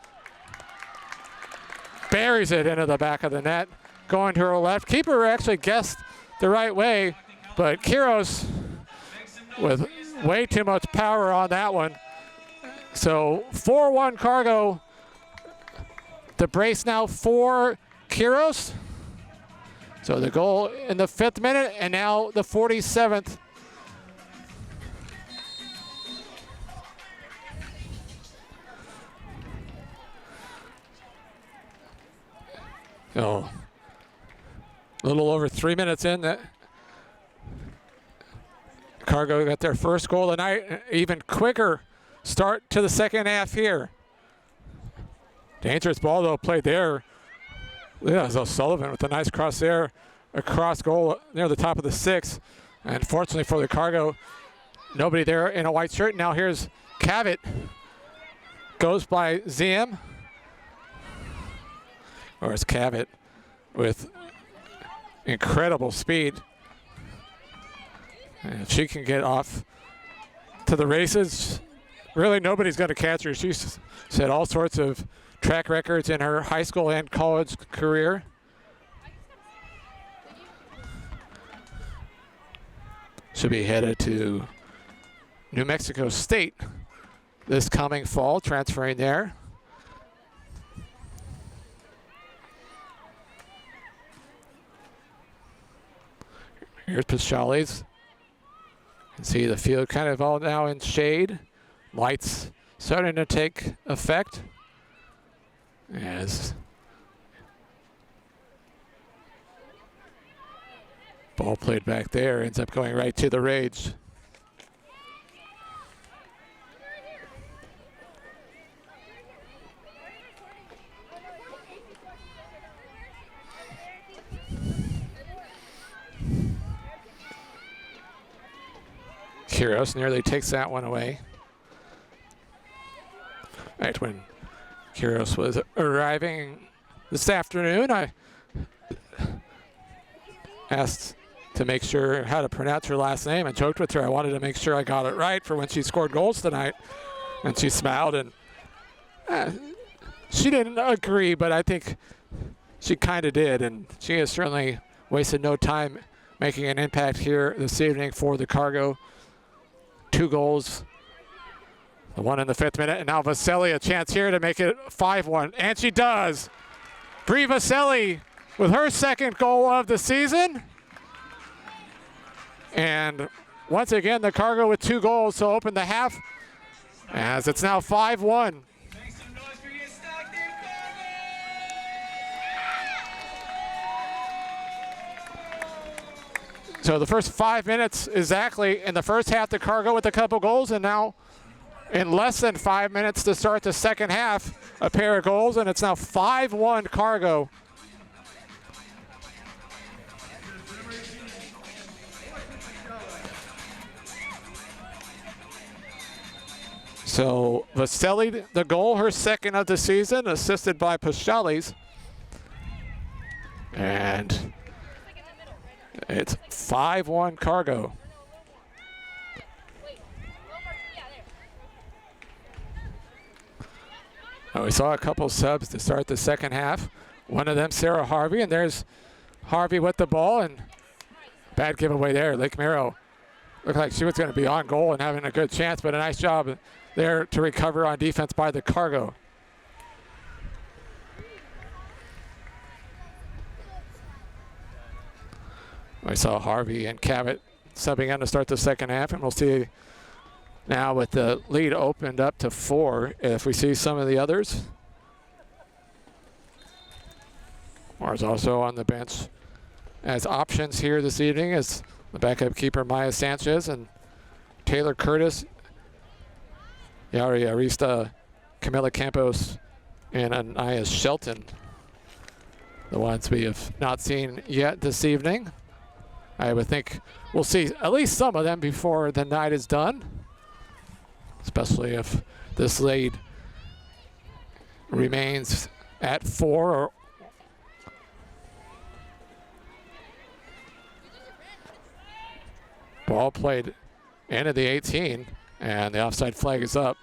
buries it into the back of the net, going to her left. Keeper actually guessed the right way, but Quiros with way too much power on that one. So 4-1 Cargo. The brace now for Quiros. So the goal in the 5th minute, and now the 47th. So a little over 3 minutes in, that Cargo got their first goal of the night. Even quicker start to the second half here. Dangerous ball though played there. Yeah, O'Sullivan with a nice cross there, a cross goal near the top of the 6. And fortunately for the Cargo, nobody there in a white shirt. Now here's Cavett, goes by Ziem. Or it's Cavett with incredible speed. And if she can get off to the races, really nobody's going to catch her. She's set all sorts of track records in her high school and college career. She'll be headed to New Mexico State this coming fall, transferring there. Here's Pichales. You can see the field kind of all now in shade. Lights starting to take effect. As ball played back there, ends up going right to the Rage. Quiros nearly takes that one away. Right when Quiros was arriving this afternoon, I asked to make sure how to pronounce her last name and joked with her. I wanted to make sure I got it right for when she scored goals tonight. And she smiled, and she didn't agree, but I think she kind of did. And she has certainly wasted no time making an impact here this evening for the Cargo. 2 goals. The one in the 5th minute, and now Vaselli a chance here to make it 5-1, and she does. Brie Vaselli with her 2nd goal of the season. And once again, the Cargo with 2 goals to open the half, as it's now 5-1. Make some noise for your Stockton Cargo! So the first 5 minutes exactly in the first half, the Cargo with a couple goals, and now in less than 5 minutes to start the second half, a pair of goals, and it's now 5-1 Cargo. So Vaselli, the goal, her 2nd of the season, assisted by Paschales. And it's 5-1 Cargo. We saw a couple subs to start the second half. One of them, Sarah Harvey, and there's Harvey with the ball, and bad giveaway there. Lake Mero looked like she was going to be on goal and having a good chance, but a nice job there to recover on defense by the Cargo. We saw Harvey and Cabot subbing in to start the second half, and we'll see now with the lead opened up to 4, if we see some of the others. Mars also on the bench as options here this evening as the backup keeper Maya Sanchez and Taylor Curtis, Yari Arista, Camila Campos, and Anaya Shelton. The ones we have not seen yet this evening. I would think we'll see at least some of them before the night is done, especially if this lead remains at 4 or ball played into the 18, and the offside flag is up.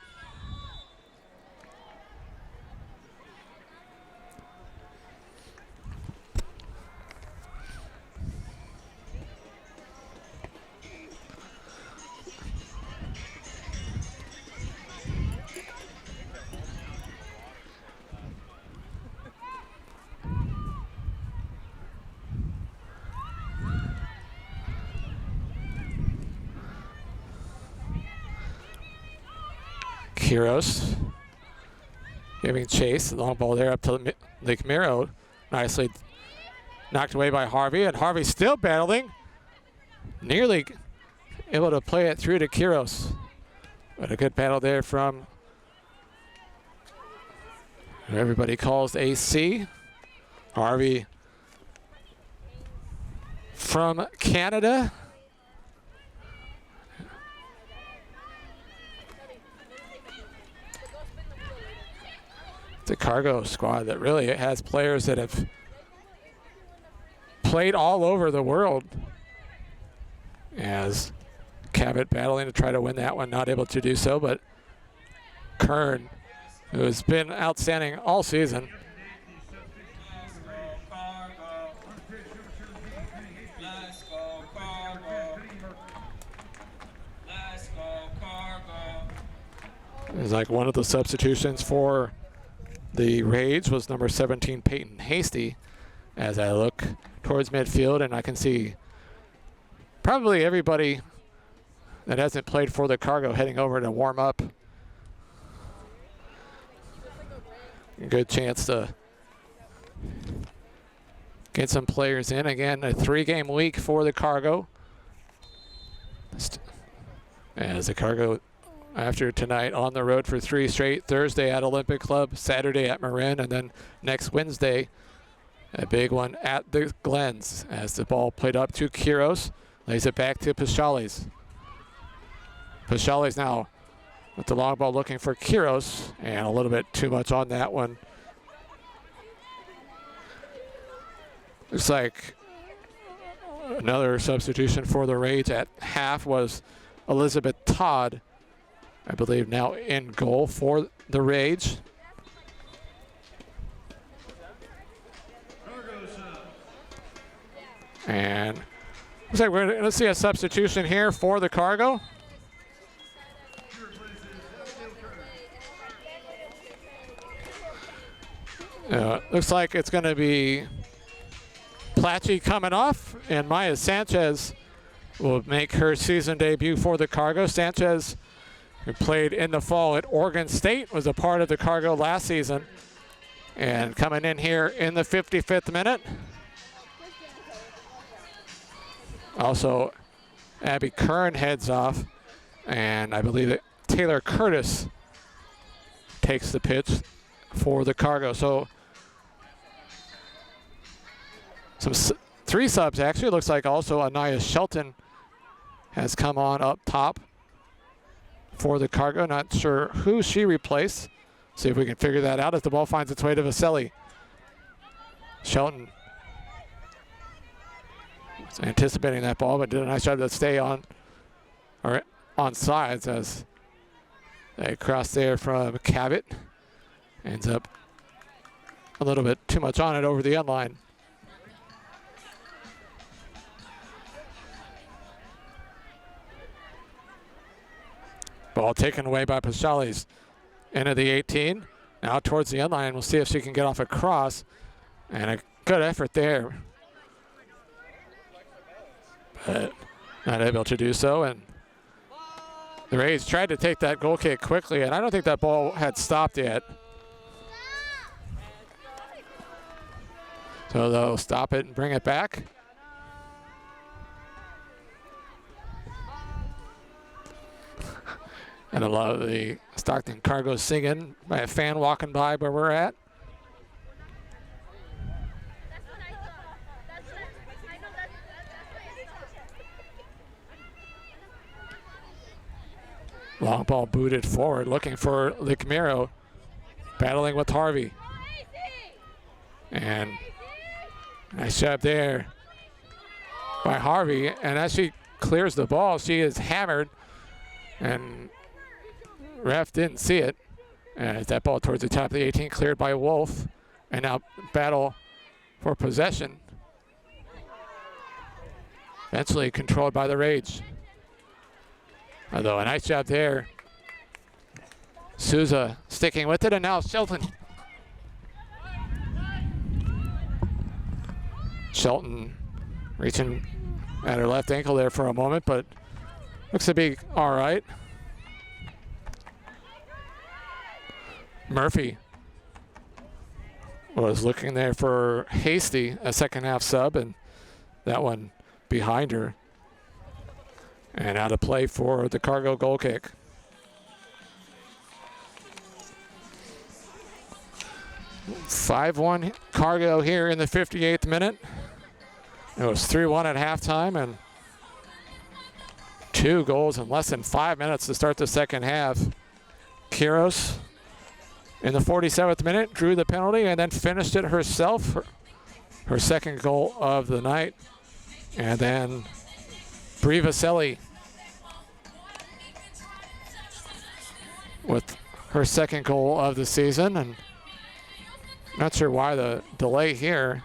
Kiros giving chase, long ball there up to Lake Mero, nicely knocked away by Harvey, and Harvey still battling, nearly able to play it through to Kiros, but a good battle there from who everybody calls AC. Harvey from Canada. The Cargo squad that really has players that have played all over the world. As Cabot battling to try to win that one, not able to do so, but Kern, who has been outstanding all season. Let's go Cargo. Let's go Cargo. Let's go Cargo. It's like one of the substitutions for the Rage was number 17, Peyton Hasty. As I look towards midfield, and I can see probably everybody that hasn't played for the Cargo heading over to warm up. Good chance to get some players in. Again, a 3-game week for the Cargo. As the Cargo, after tonight, on the road for 3 straight. Thursday at Olympic Club, Saturday at Marin, and then next Wednesday, a big one at the Glens. As the ball played up to Kiros, lays it back to Paschales. Paschales now with the long ball looking for Kiros, and a little bit too much on that one. Looks like another substitution for the Rage at half was Elizabeth Todd, I believe now in goal for the Rage. And looks like we're going to see a substitution here for the Cargo. Looks like it's going to be Platchy coming off, and Maya Sanchez will make her season debut for the Cargo. Sanchez, who played in the fall at Oregon State, was a part of the Cargo last season. And coming in here in the 55th minute. Also, Abby Kern heads off, and I believe that Taylor Curtis takes the pitch for the Cargo. So three subs actually. It looks like also Anaya Shelton has come on up top for the Cargo. Not sure who she replaced. See if we can figure that out as the ball finds its way to Vaselli. Shelton was anticipating that ball, but did a nice job to stay on sides as they cross there from Cabot. Ends up a little bit too much on it over the end line. Ball taken away by Paschalis. Into the 18. Now towards the end line. We'll see if she can get off a cross. And a good effort there. But not able to do so. And the Rays tried to take that goal kick quickly, and I don't think that ball had stopped yet. So they'll stop it and bring it back. And a lot of the Stockton Cargo singing by a fan walking by where we're at. Long ball booted forward, looking for Licmero, battling with Harvey. And nice job there by Harvey. And as she clears the ball, she is hammered. And ref didn't see it. And that ball towards the top of the 18, cleared by Wolf. And now battle for possession. Eventually controlled by the Rage. Although a nice job there. Souza sticking with it, and now Shelton. Shelton reaching at her left ankle there for a moment, but looks to be all right. Murphy was looking there for Hasty, a second half sub, and that one behind her. And out of play for the Cargo goal kick. (5-1) Cargo here in the 58th minute. It was 3-1 at halftime, and 2 goals in less than 5 minutes to start the second half. Quiros in the 47th minute drew the penalty and then finished it herself. Her second goal of the night. And then Brie Vaselli with her second goal of the season. And not sure why the delay here.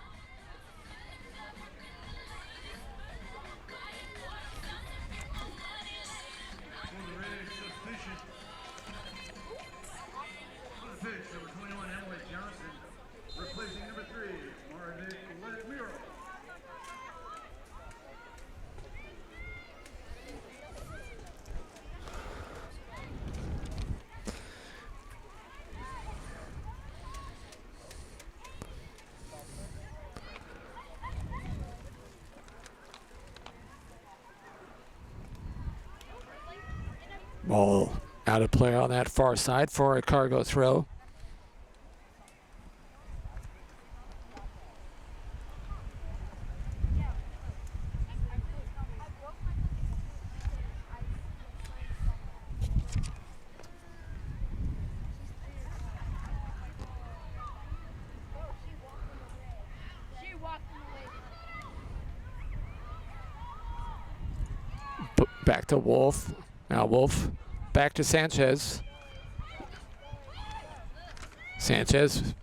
Ball out of play on that far side for a Cargo throw. Back to Wolf. Now Wolf back to Sanchez. Sanchez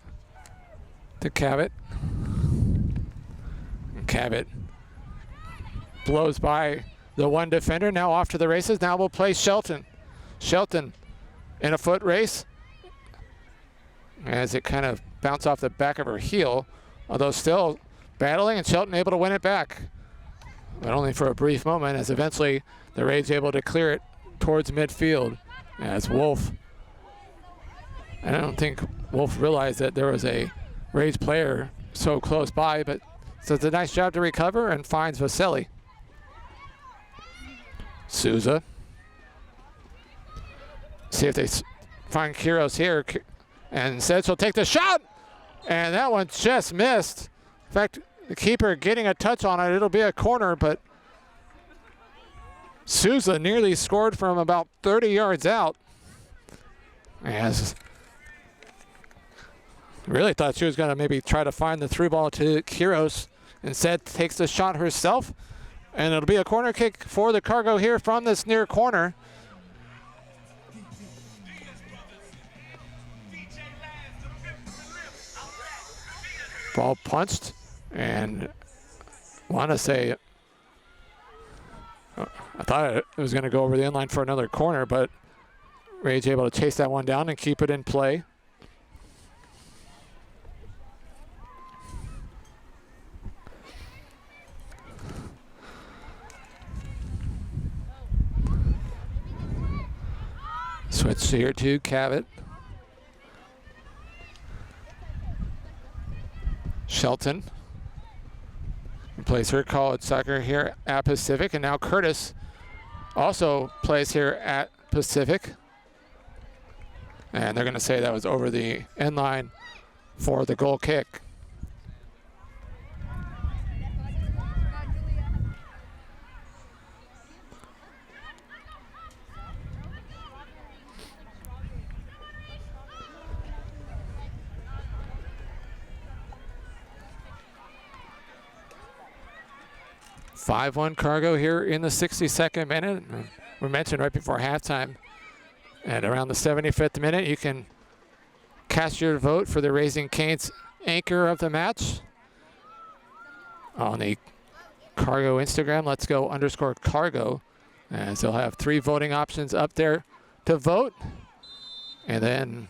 to Cabot. And Cabot blows by the one defender. Now off to the races. Now we'll play Shelton. Shelton in a foot race. As it kind of bounce off the back of her heel, although still battling, and Shelton able to win it back. But only for a brief moment, as eventually the Rage able to clear it towards midfield. As Wolf, I don't think Wolf realized that there was a Rage player so close by, but does a nice job to recover and finds Vaselli. Souza. See if they find Kiros here, and instead she'll take the shot, and that one just missed. In fact, the keeper getting a touch on it. It'll be a corner, but Souza nearly scored from about 30 yards out. As really thought she was going to maybe try to find the through ball to Kiros. Instead, takes the shot herself, and it'll be a corner kick for the Cargo here from this near corner. Ball punched, and want to say, I thought it was going to go over the inline for another corner, but Rage able to chase that one down and keep it in play. Switch here to Cavett. Shelton plays her college soccer here at Pacific, and now Curtis also plays here at Pacific. And they're going to say that was over the end line for the goal kick. (5-1) Cargo here in the 62nd minute. We mentioned right before halftime. And around the 75th minute, you can cast your vote for the Raising Cane's anchor of the match on the Cargo Instagram. Let's go _Cargo. As they'll have 3 voting options up there to vote. And then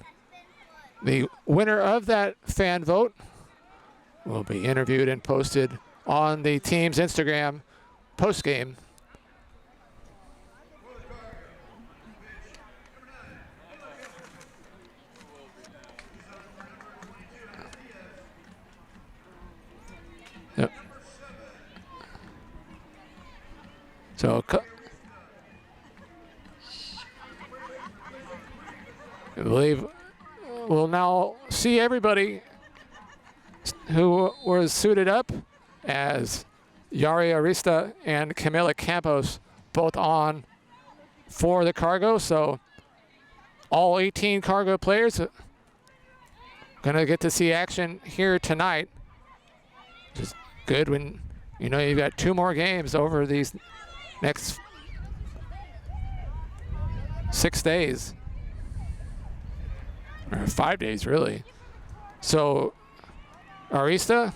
the winner of that fan vote will be interviewed and posted on the team's Instagram post-game. Yep. So I believe we'll now see everybody who was suited up, as Yari Arista and Camila Campos both on for the Cargo. So all 18 Cargo players gonna get to see action here tonight. Just good when you know you've got 2 more games over these next 6 days, or 5 days really. So Arista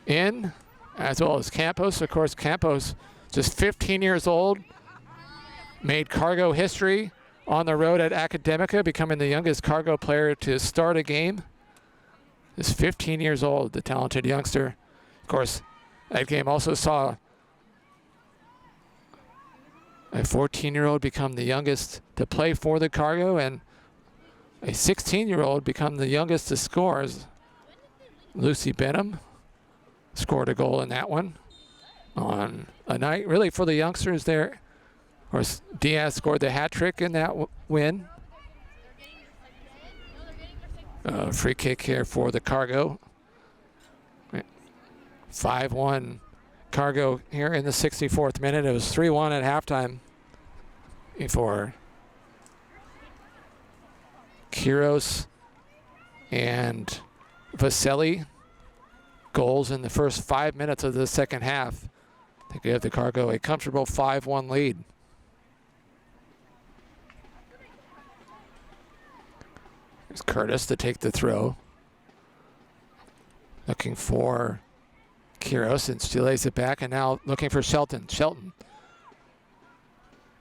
in, as well as Campos. Of course, Campos, just 15 years old, made Cargo history on the road at Academica, becoming the youngest Cargo player to start a game. Is 15 years old, the talented youngster. Of course, that game also saw a 14-year-old become the youngest to play for the Cargo, and a 16-year-old become the youngest to score. As Lucy Benham scored a goal in that one on a night really for the youngsters there. Of course, Diaz scored the hat trick in that win. Free kick here for the Cargo. 5-1 Cargo here in the 64th minute. It was 3-1 at halftime before Kiros and Vaselli goals in the first 5 minutes of the second half to give the Cargo a comfortable 5-1 lead. Here's Curtis to take the throw. Looking for Kiros, and she lays it back, and now looking for Shelton. Shelton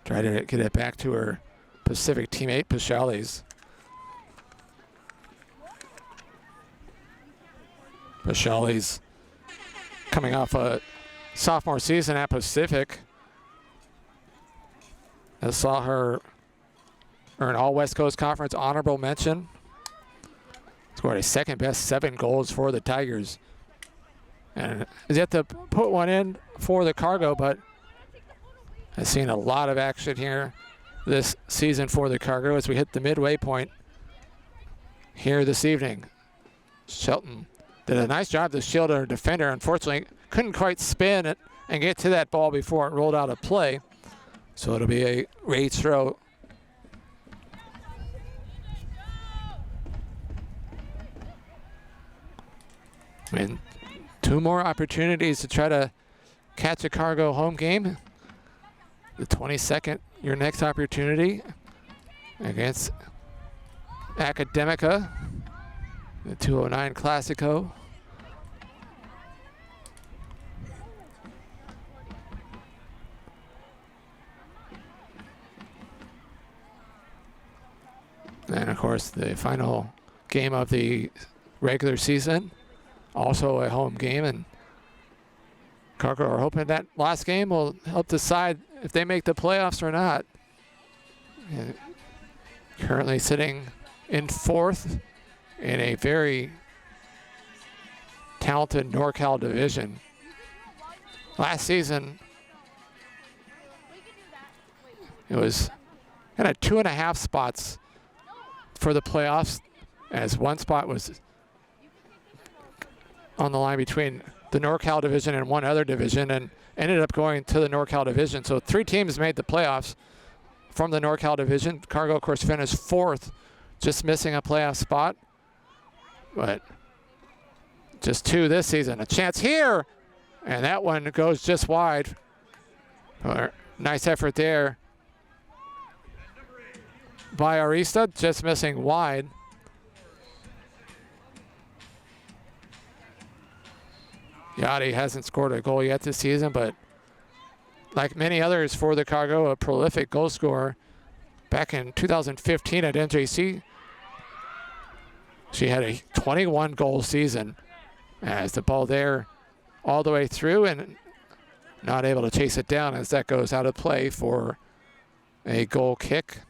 try to get it back to her Pacific teammate, Pashales. Michelle's coming off a sophomore season at Pacific. I saw her earn all West Coast Conference honorable mention. Scored a second best 7 goals for the Tigers. And is yet to put one in for the Cargo, but I've seen a lot of action here this season for the Cargo as we hit the midway point here this evening. Shelton did a nice job to shield our defender. Unfortunately, couldn't quite spin it and get to that ball before it rolled out of play. So it'll be a Rage throw. And 2 more opportunities to try to catch a Cargo home game. The 22nd, your next opportunity against Academica, the 209 Classico. And of course, the final game of the regular season, also a home game, and Cargo are hoping that last game will help decide if they make the playoffs or not. And currently sitting in 4th in a very talented NorCal division. Last season, it was kind of 2.5 spots for the playoffs, as 1 spot was on the line between the NorCal division and 1 other division, and ended up going to the NorCal division. So 3 teams made the playoffs from the NorCal division. Cargo, of course, finished 4th, just missing a playoff spot. But just 2 this season. A chance here, and that one goes just wide. Nice effort there by Arista, just missing wide. Yachty hasn't scored a goal yet this season, but like many others for the Cargo, a prolific goal scorer. Back in 2015 at NJC, she had a 21 goal season, as the ball there all the way through and not able to chase it down as that goes out of play for a goal kick.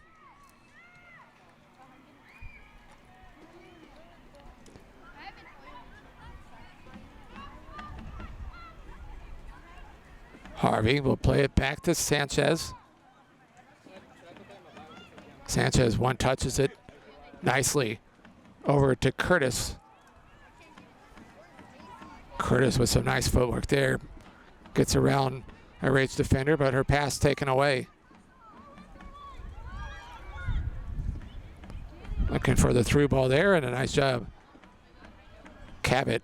Harvey will play it back to Sanchez. Sanchez one-touches it nicely over to Curtis. Curtis with some nice footwork there. Gets around a Rage defender, but her pass taken away. Looking for the through ball there, and a nice job. Cabot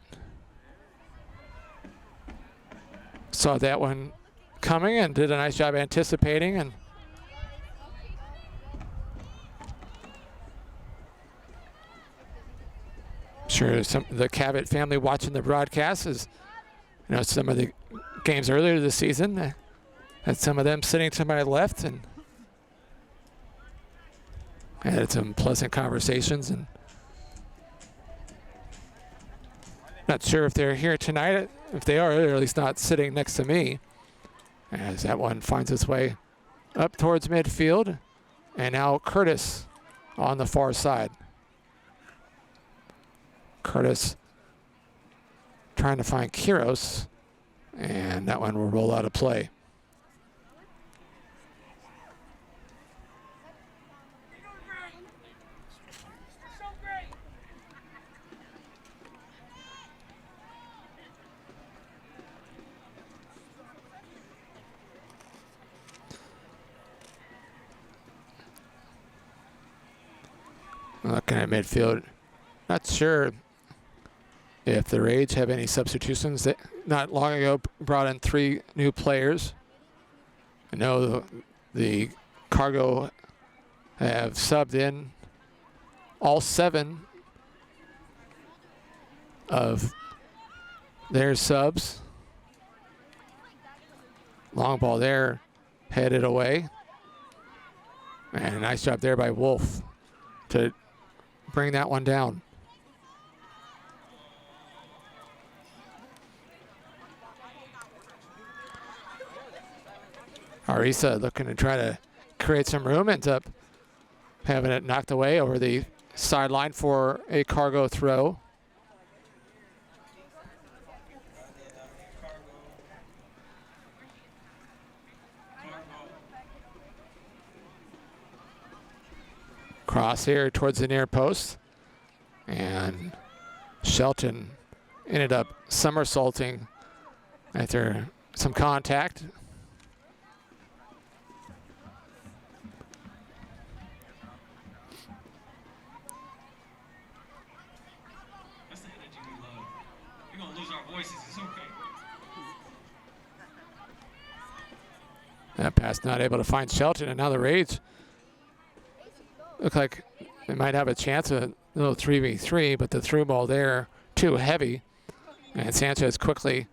saw that one coming and did a nice job anticipating, and sure some the Cabot family watching the broadcast is, you know, some of the games earlier this season, had some of them sitting to my left, and I had some pleasant conversations, and not sure if they're here tonight. If they are, they're at least not sitting next to me, as that one finds its way up towards midfield. And now Curtis on the far side. Curtis trying to find Kiros, and that one will roll out of play. Looking at midfield, not sure if the Rage have any substitutions. That not long ago brought in 3 new players. I know the Cargo have subbed in all 7 of their subs. Long ball there, headed away. And a nice job there by Wolf to bring that one down. Arisa looking to try to create some room, ends up having it knocked away over the sideline for a Cargo throw. Cross here towards the near post. And Shelton ended up somersaulting after some contact. That's the energy we love. We're going to lose our voices. It's okay. That pass not able to find Shelton, and now the Rage look like they might have a chance of a little 3v3, but the through ball there too heavy, and Sanchez quickly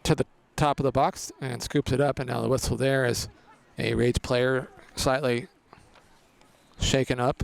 to the top of the box and scoops it up, and now the whistle there is a Rage player slightly shaken up.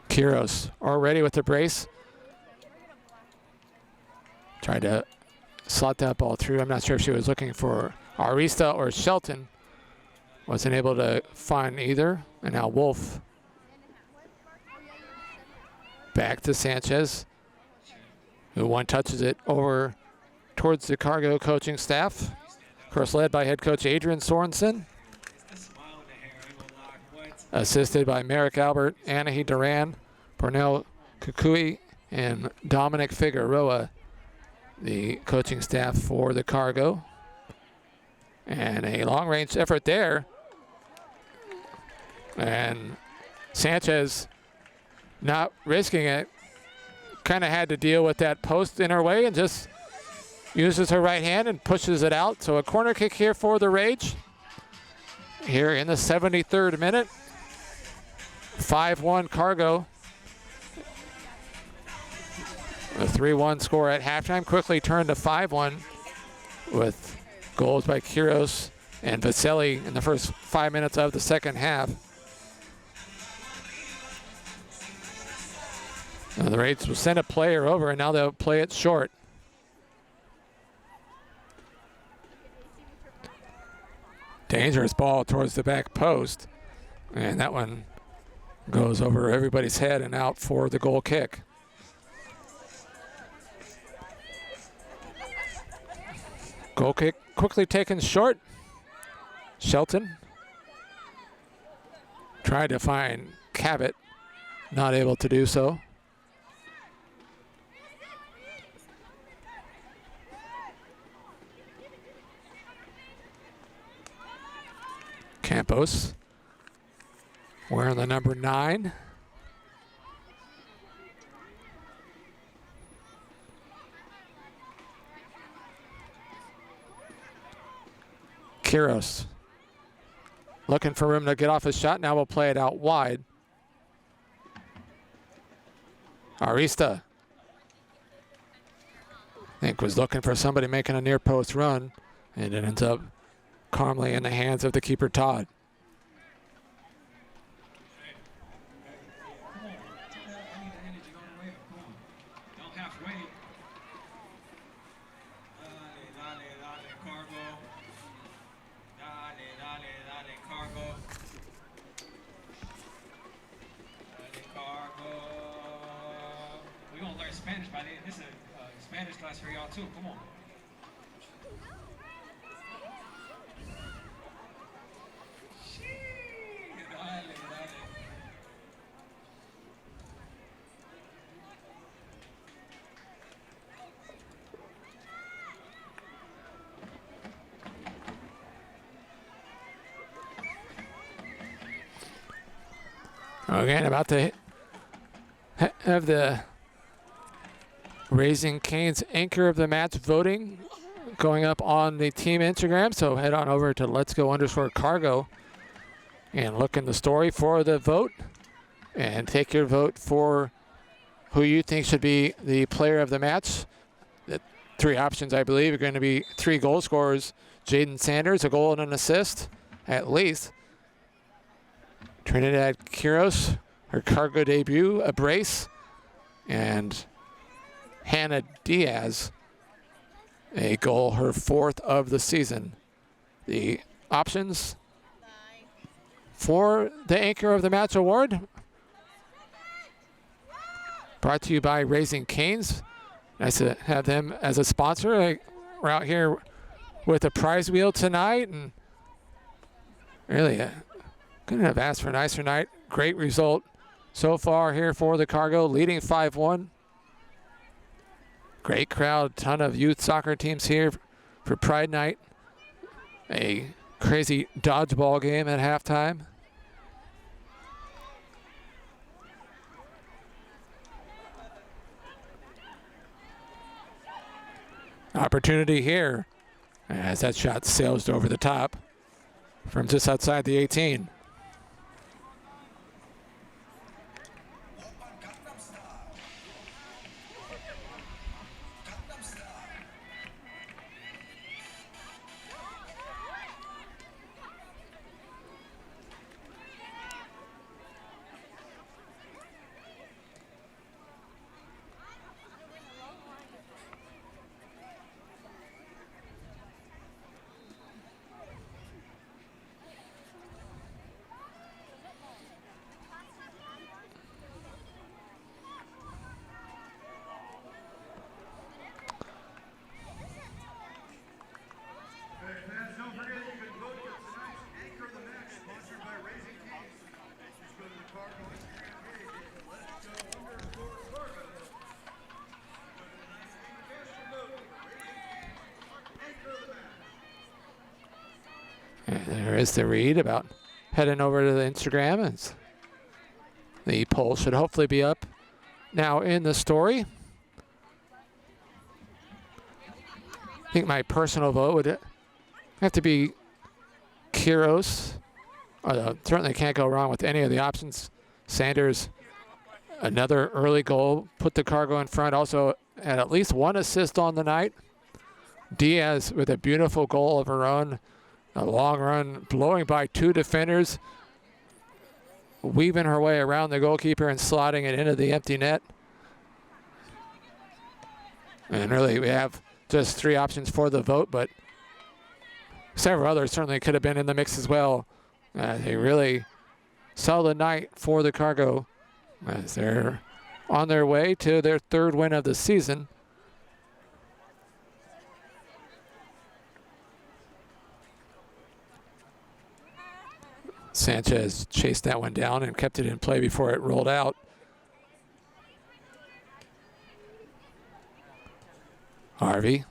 Quiros already with the brace. Tried to slot that ball through. I'm not sure if she was looking for Arista or Shelton. Wasn't able to find either. And now Wolf back to Sanchez, who one touches it over towards the Cargo coaching staff. Of course, led by head coach Adrian Sorensen. Assisted by Merrick Albert, Anahi Duran, Parnell Kukui, and Dominic Figueroa, the coaching staff for the Cargo. And a long-range effort there. And Sanchez not risking it, kind of had to deal with that post in her way and just uses her right hand and pushes it out. So a corner kick here for the Rage. Here in the 73rd minute. 5-1 Cargo. A 3-1 score at halftime quickly turned to 5-1 with goals by Quiros and Vaselli in the first 5 minutes of the second half. Now the Rage will send a player over, and now they'll play it short. Dangerous ball towards the back post, and that one goes over everybody's head and out for the goal kick. Goal kick quickly taken short. Shelton tried to find Cabot, not able to do so. Campos wearing the number 9. Quiros looking for room to get off his shot. Now we'll play it out wide. Arista, I think, was looking for somebody making a near post run, and it ends up calmly in the hands of the keeper, Todd. We're going to learn Spanish by the end. This is a Spanish class for y'all too. Come on. Again, about to have the Raising Cane's anchor of the match voting going up on the team Instagram. So head on over to Let's Go _Cargo and look in the story for the vote. and take your vote for who you think should be the player of the match. The three options, I believe, are going to be 3 goal scorers. Jaden Sanders, a goal and an assist, at least. Trinidad Quiros, her Cargo debut, a brace. And Hannah Diaz, a goal, her 4th of the season. The options for the Anchor of the Match award, brought to you by Raising Cane's. Nice to have them as a sponsor. We're out here with a prize wheel tonight, and really couldn't have asked for a nicer night. Great result so far here for the Cargo, leading 5-1. Great crowd, ton of youth soccer teams here for Pride Night. A crazy dodgeball game at halftime. Opportunity here as that shot sails over the top from just outside the 18. There is the read about heading over to the Instagram. And the poll should hopefully be up now in the story. I think my personal vote would have to be Quiros. Certainly can't go wrong with any of the options. Sanders, another early goal, put the Cargo in front. Also had at least 1 assist on the night. Diaz with a beautiful goal of her own. A long run, blowing by 2 defenders, weaving her way around the goalkeeper and slotting it into the empty net. And really, we have just 3 options for the vote, but several others certainly could have been in the mix as well. A really solid night for the Cargo as they're on their way to their 3rd win of the season. Sanchez chased that one down and kept it in play before it rolled out. Harvey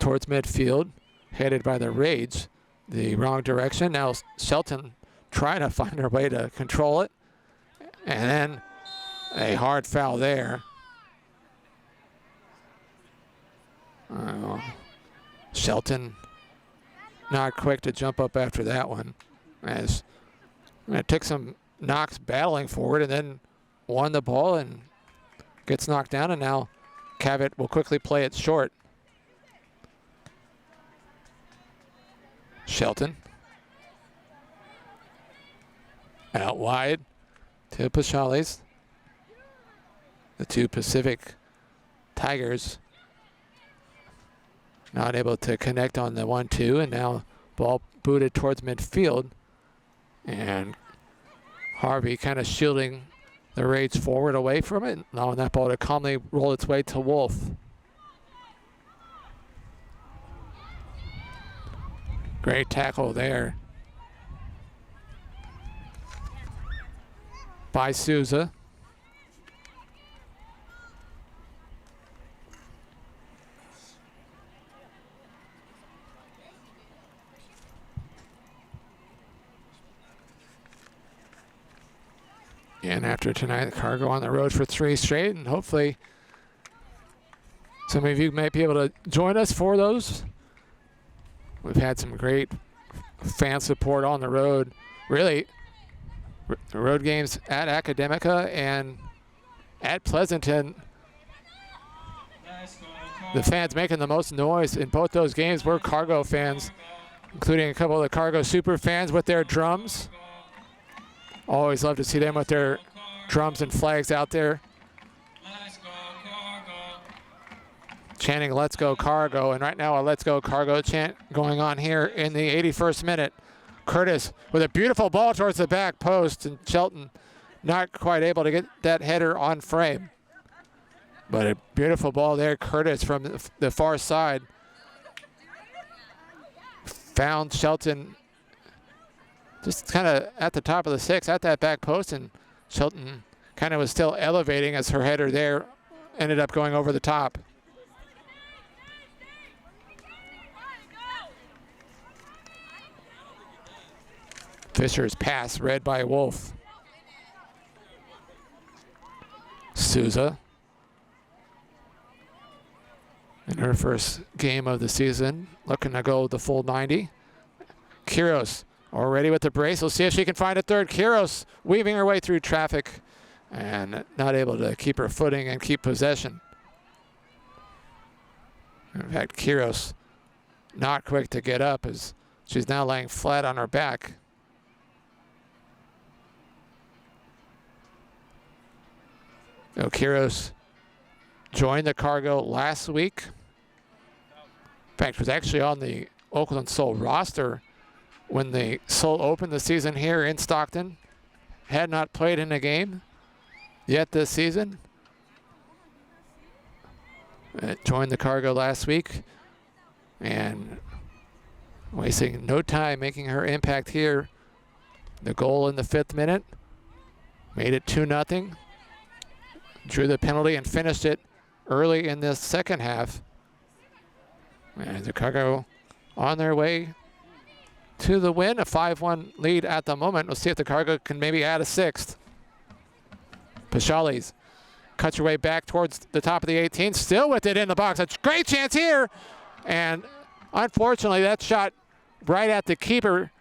towards midfield, headed by the Rage, the wrong direction. Now Shelton trying to find her way to control it. And then a hard foul there. Shelton not quick to jump up after that one. As it took some knocks battling forward and then won the ball and gets knocked down, and now Cavett will quickly play it short. Shelton out wide to Pachales. The 2 Pacific Tigers not able to connect on the 1-2, and now ball booted towards midfield. And Harvey kind of shielding the Rage forward away from it, allowing that ball to calmly roll its way to Wolf. Great tackle there by Souza. And after tonight, the Cargo on the road for 3 straight, and hopefully some of you might be able to join us for those. We've had some great fan support on the road. Really, road games at Academica and at Pleasanton. Let's go, The fans making the most noise in both those games were Cargo fans, including a couple of the Cargo super fans with their drums. Always love to see them with their drums and flags out there, Let's go, Cargo. chanting "Let's go Cargo." And right now a "Let's go Cargo" chant going on here in the 81st minute. Curtis with a beautiful ball towards the back post, and Shelton not quite able to get that header on frame. But a beautiful ball there, Curtis from the far side. Found Shelton just kind of at the top of the 6 at that back post, and Shelton kind of was still elevating as her header there ended up going over the top. Fisher's pass read by Wolf. Souza in her first game of the season, looking to go the full 90. Quiros already with the brace. We'll see if she can find a third. Quiros weaving her way through traffic and not able to keep her footing and keep possession. In fact, Quiros not quick to get up as she's now laying flat on her back. So Quiros joined the Cargo last week. In fact, was actually on the Oakland Soul roster when the Soul opened the season here in Stockton. Had not played in a game yet this season. Joined the Cargo last week and wasting no time making her impact here. The goal in the 5th minute made it 2-0. Drew the penalty and finished it early in this second half. And the Cargo on their way to the win, a 5-1 lead at the moment. We'll see if the Cargo can maybe add a 6th. Pashali's cuts her way back towards the top of the 18, still with it in the box. A great chance here, and unfortunately that shot right at the keeper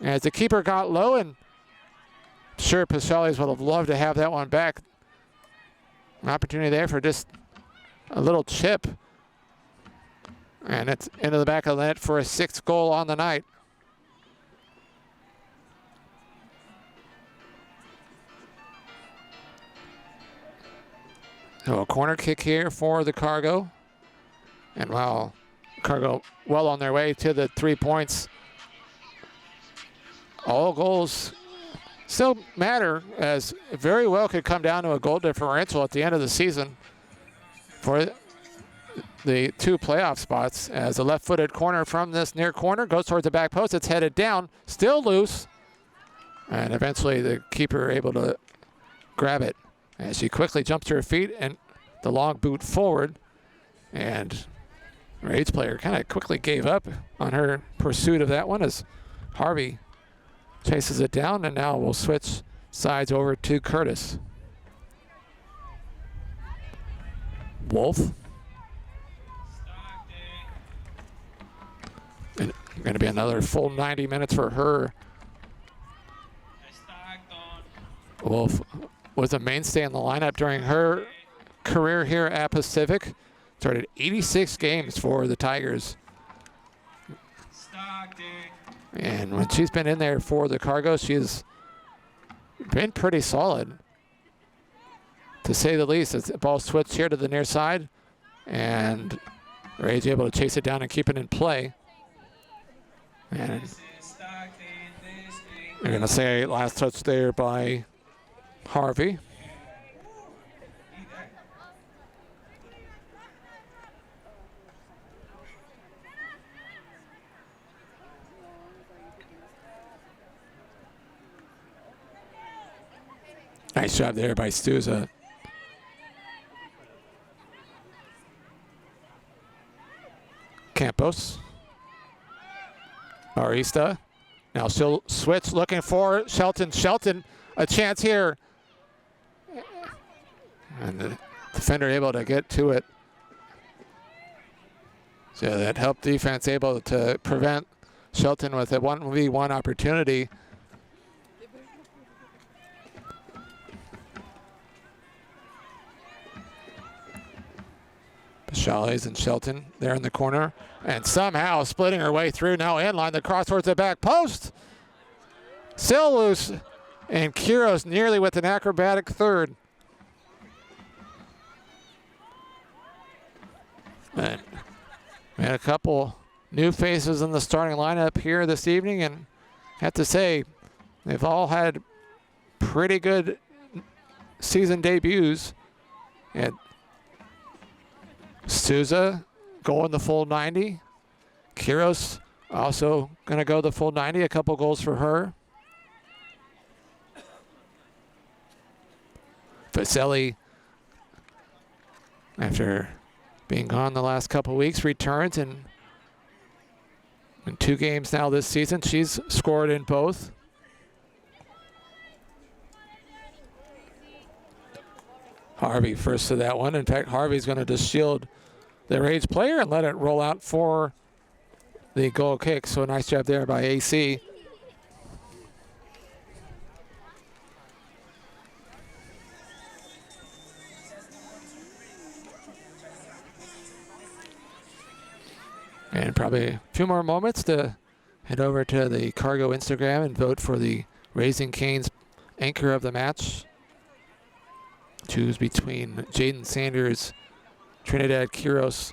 as the keeper got low, and sure Pashali's would have loved to have that one back. An opportunity there for just a little chip. And it's into the back of the net for a 6th goal on the night. So a corner kick here for the Cargo. And wow, Cargo well on their way to the 3 points. All goals still matter, as it very well could come down to a goal differential at the end of the season for the 2 playoff spots, as a left-footed corner from this near corner goes towards the back post. It's headed down, still loose, and eventually the keeper able to grab it as she quickly jumps to her feet and the long boot forward, and Rage player kind of quickly gave up on her pursuit of that one as Harvey chases it down, and now we'll switch sides over to Curtis. Wolf. And going to be another full 90 minutes for her. Wolf was a mainstay in the lineup during her career here at Pacific. Started 86 games for the Tigers. And when she's been in there for the Cargo, she's been pretty solid, to say the least. As the ball switched here to the near side, and Rage able to chase it down and keep it in play. And you're going to say last touch there by Harvey. Nice job there by Stuza. Campos. Arista. Now she'll switch, looking for Shelton. Shelton, a chance here. And the defender able to get to it. So that helped defense able to prevent Shelton with a 1v1 opportunity. Shawleys and Shelton there in the corner. And somehow splitting her way through now inline. The cross towards the back post. Still loose. And Quiros nearly with an acrobatic third. And we had a couple new faces in the starting lineup here this evening, and I have to say, they've all had pretty good season debuts. And Souza going the full 90. Quiros also going to go the full 90, a couple goals for her. Vaselli, after being gone the last couple weeks, returns, and in 2 games now this season, she's scored in both. Harvey first to that one. In fact, Harvey's going to just shield the Rage player and let it roll out for the goal kick. So a nice job there by AC. And probably a few more moments to head over to the Cargo Instagram and vote for the Raising Cane's anchor of the match. Choose between Jaden Sanders, Trinidad Quiros,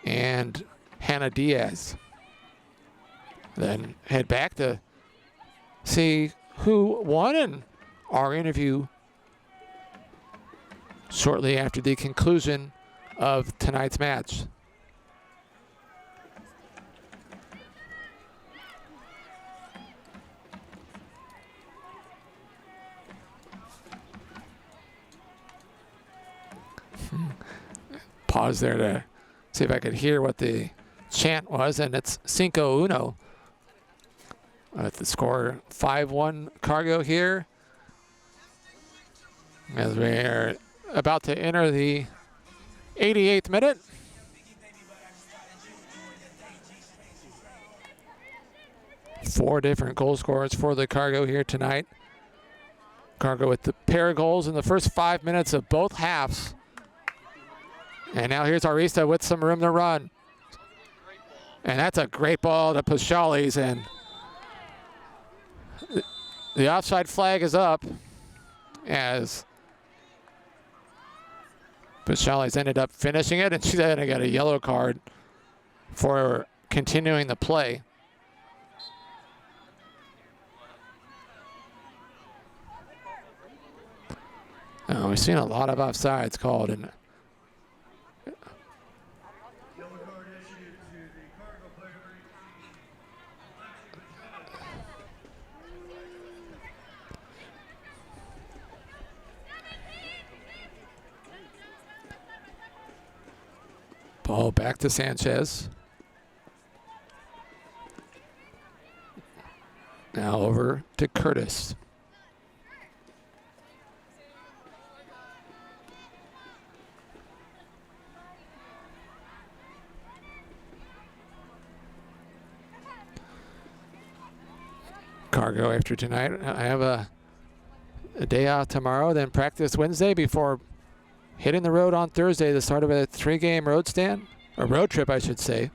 and Hannah Diaz. Then head back to see who won in our interview shortly after the conclusion of tonight's match. Pause there to see if I could hear what the chant was, and it's Cinco Uno. At the score 5-1 Cargo here, as we are about to enter the 88th minute. Four different goal scorers for the Cargo here tonight. Cargo with the pair of goals in the first 5 minutes of both halves. And now here's Arista with some room to run. And that's a great ball to Pashales, and the offside flag is up as Pashales ended up finishing it, and she's going to get a yellow card for continuing the play. We've seen a lot of offsides called, and ball back to Sanchez. Now over to Curtis. Cargo after tonight. I have a day off tomorrow, then practice Wednesday before hitting the road on Thursday, the start of a 3-game road stand, or road trip, I should say.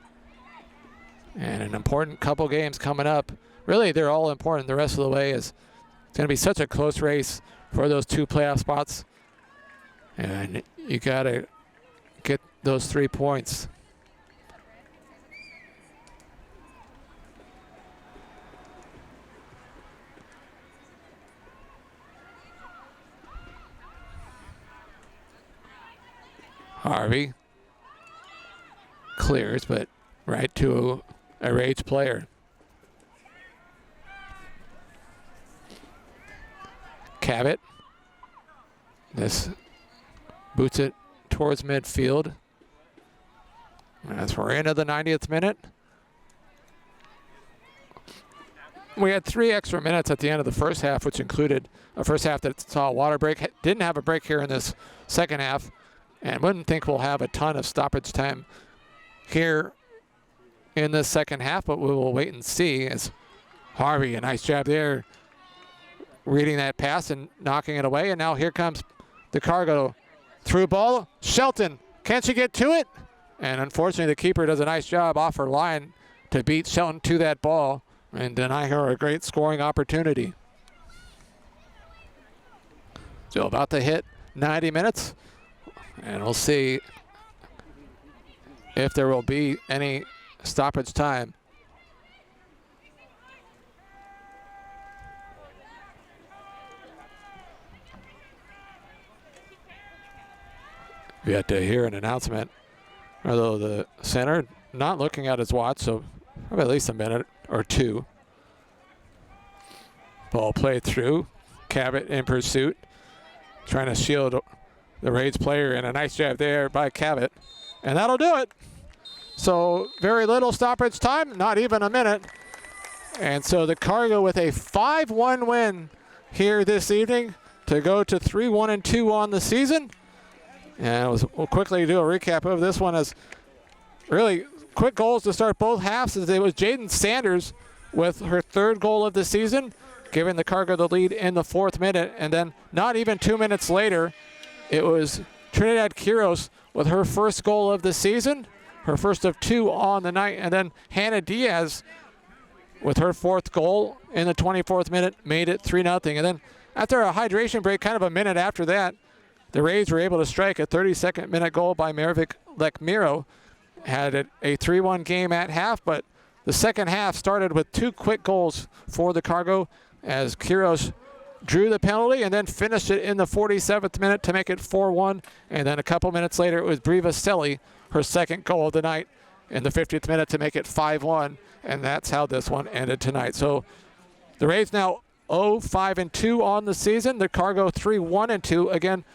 And an important couple games coming up. Really, they're all important the rest of the way. It's going to be such a close race for those 2 playoff spots. And you got to get those 3 points. Harvey clears, but right to a Rage player. Cabot. This boots it towards midfield. As we're into the 90th minute. We had 3 extra minutes at the end of the first half, which included a first half that saw a water break. Didn't have a break here in this second half. And wouldn't think we'll have a ton of stoppage time here in the second half, but we will wait and see. As Harvey, a nice job there, reading that pass and knocking it away. And now here comes the Cargo through ball. Shelton Can she get to it? And unfortunately, the keeper does a nice job off her line to beat Shelton to that ball and deny her a great scoring opportunity. So about to hit 90 minutes, and we'll see if there will be any stoppage time. We had to hear an announcement, although the center not looking at his watch, so probably at least a minute or two. Ball played through. Cabot in pursuit, trying to shield the Rage player, and a nice jab there by Cabot. And that'll do it. So very little stoppage time, not even a minute. And so the Cargo with a 5-1 win here this evening to go to 3-1-2 on the season. And we'll quickly do a recap of this one as really quick goals to start both halves, as it was Jaden Sanders with her 3rd goal of the season, giving the Cargo the lead in the 4th minute. And then not even 2 minutes later, it was Trinidad Quiros with her 1st goal of the season, her 1st of 2 on the night. And then Hannah Diaz with her 4th goal in the 24th minute made it 3-0. And then after a hydration break, kind of a minute after that, the Rays were able to strike a 32nd minute goal by Mervik Lekmiro. Had it a 3-1 game at half, but the second half started with 2 quick goals for the Cargo as Quiros drew the penalty and then finished it in the 47th minute to make it 4-1. And then a couple minutes later, it was Briva Selly, her 2nd goal of the night in the 50th minute to make it 5-1. And that's how this one ended tonight. So the Rays now 0-5-2 on the season. The Cargo 3-1-2. Again,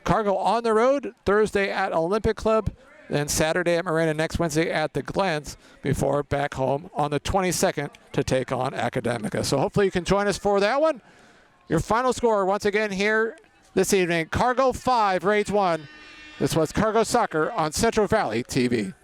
Cargo on the road Thursday at Olympic Club, then Saturday at Marina, next Wednesday at the Glens, before back home on the 22nd to take on Academica. So hopefully you can join us for that one. Your final score once again here this evening, Cargo 5, Rage 1. This was Cargo Soccer on Central Valley TV.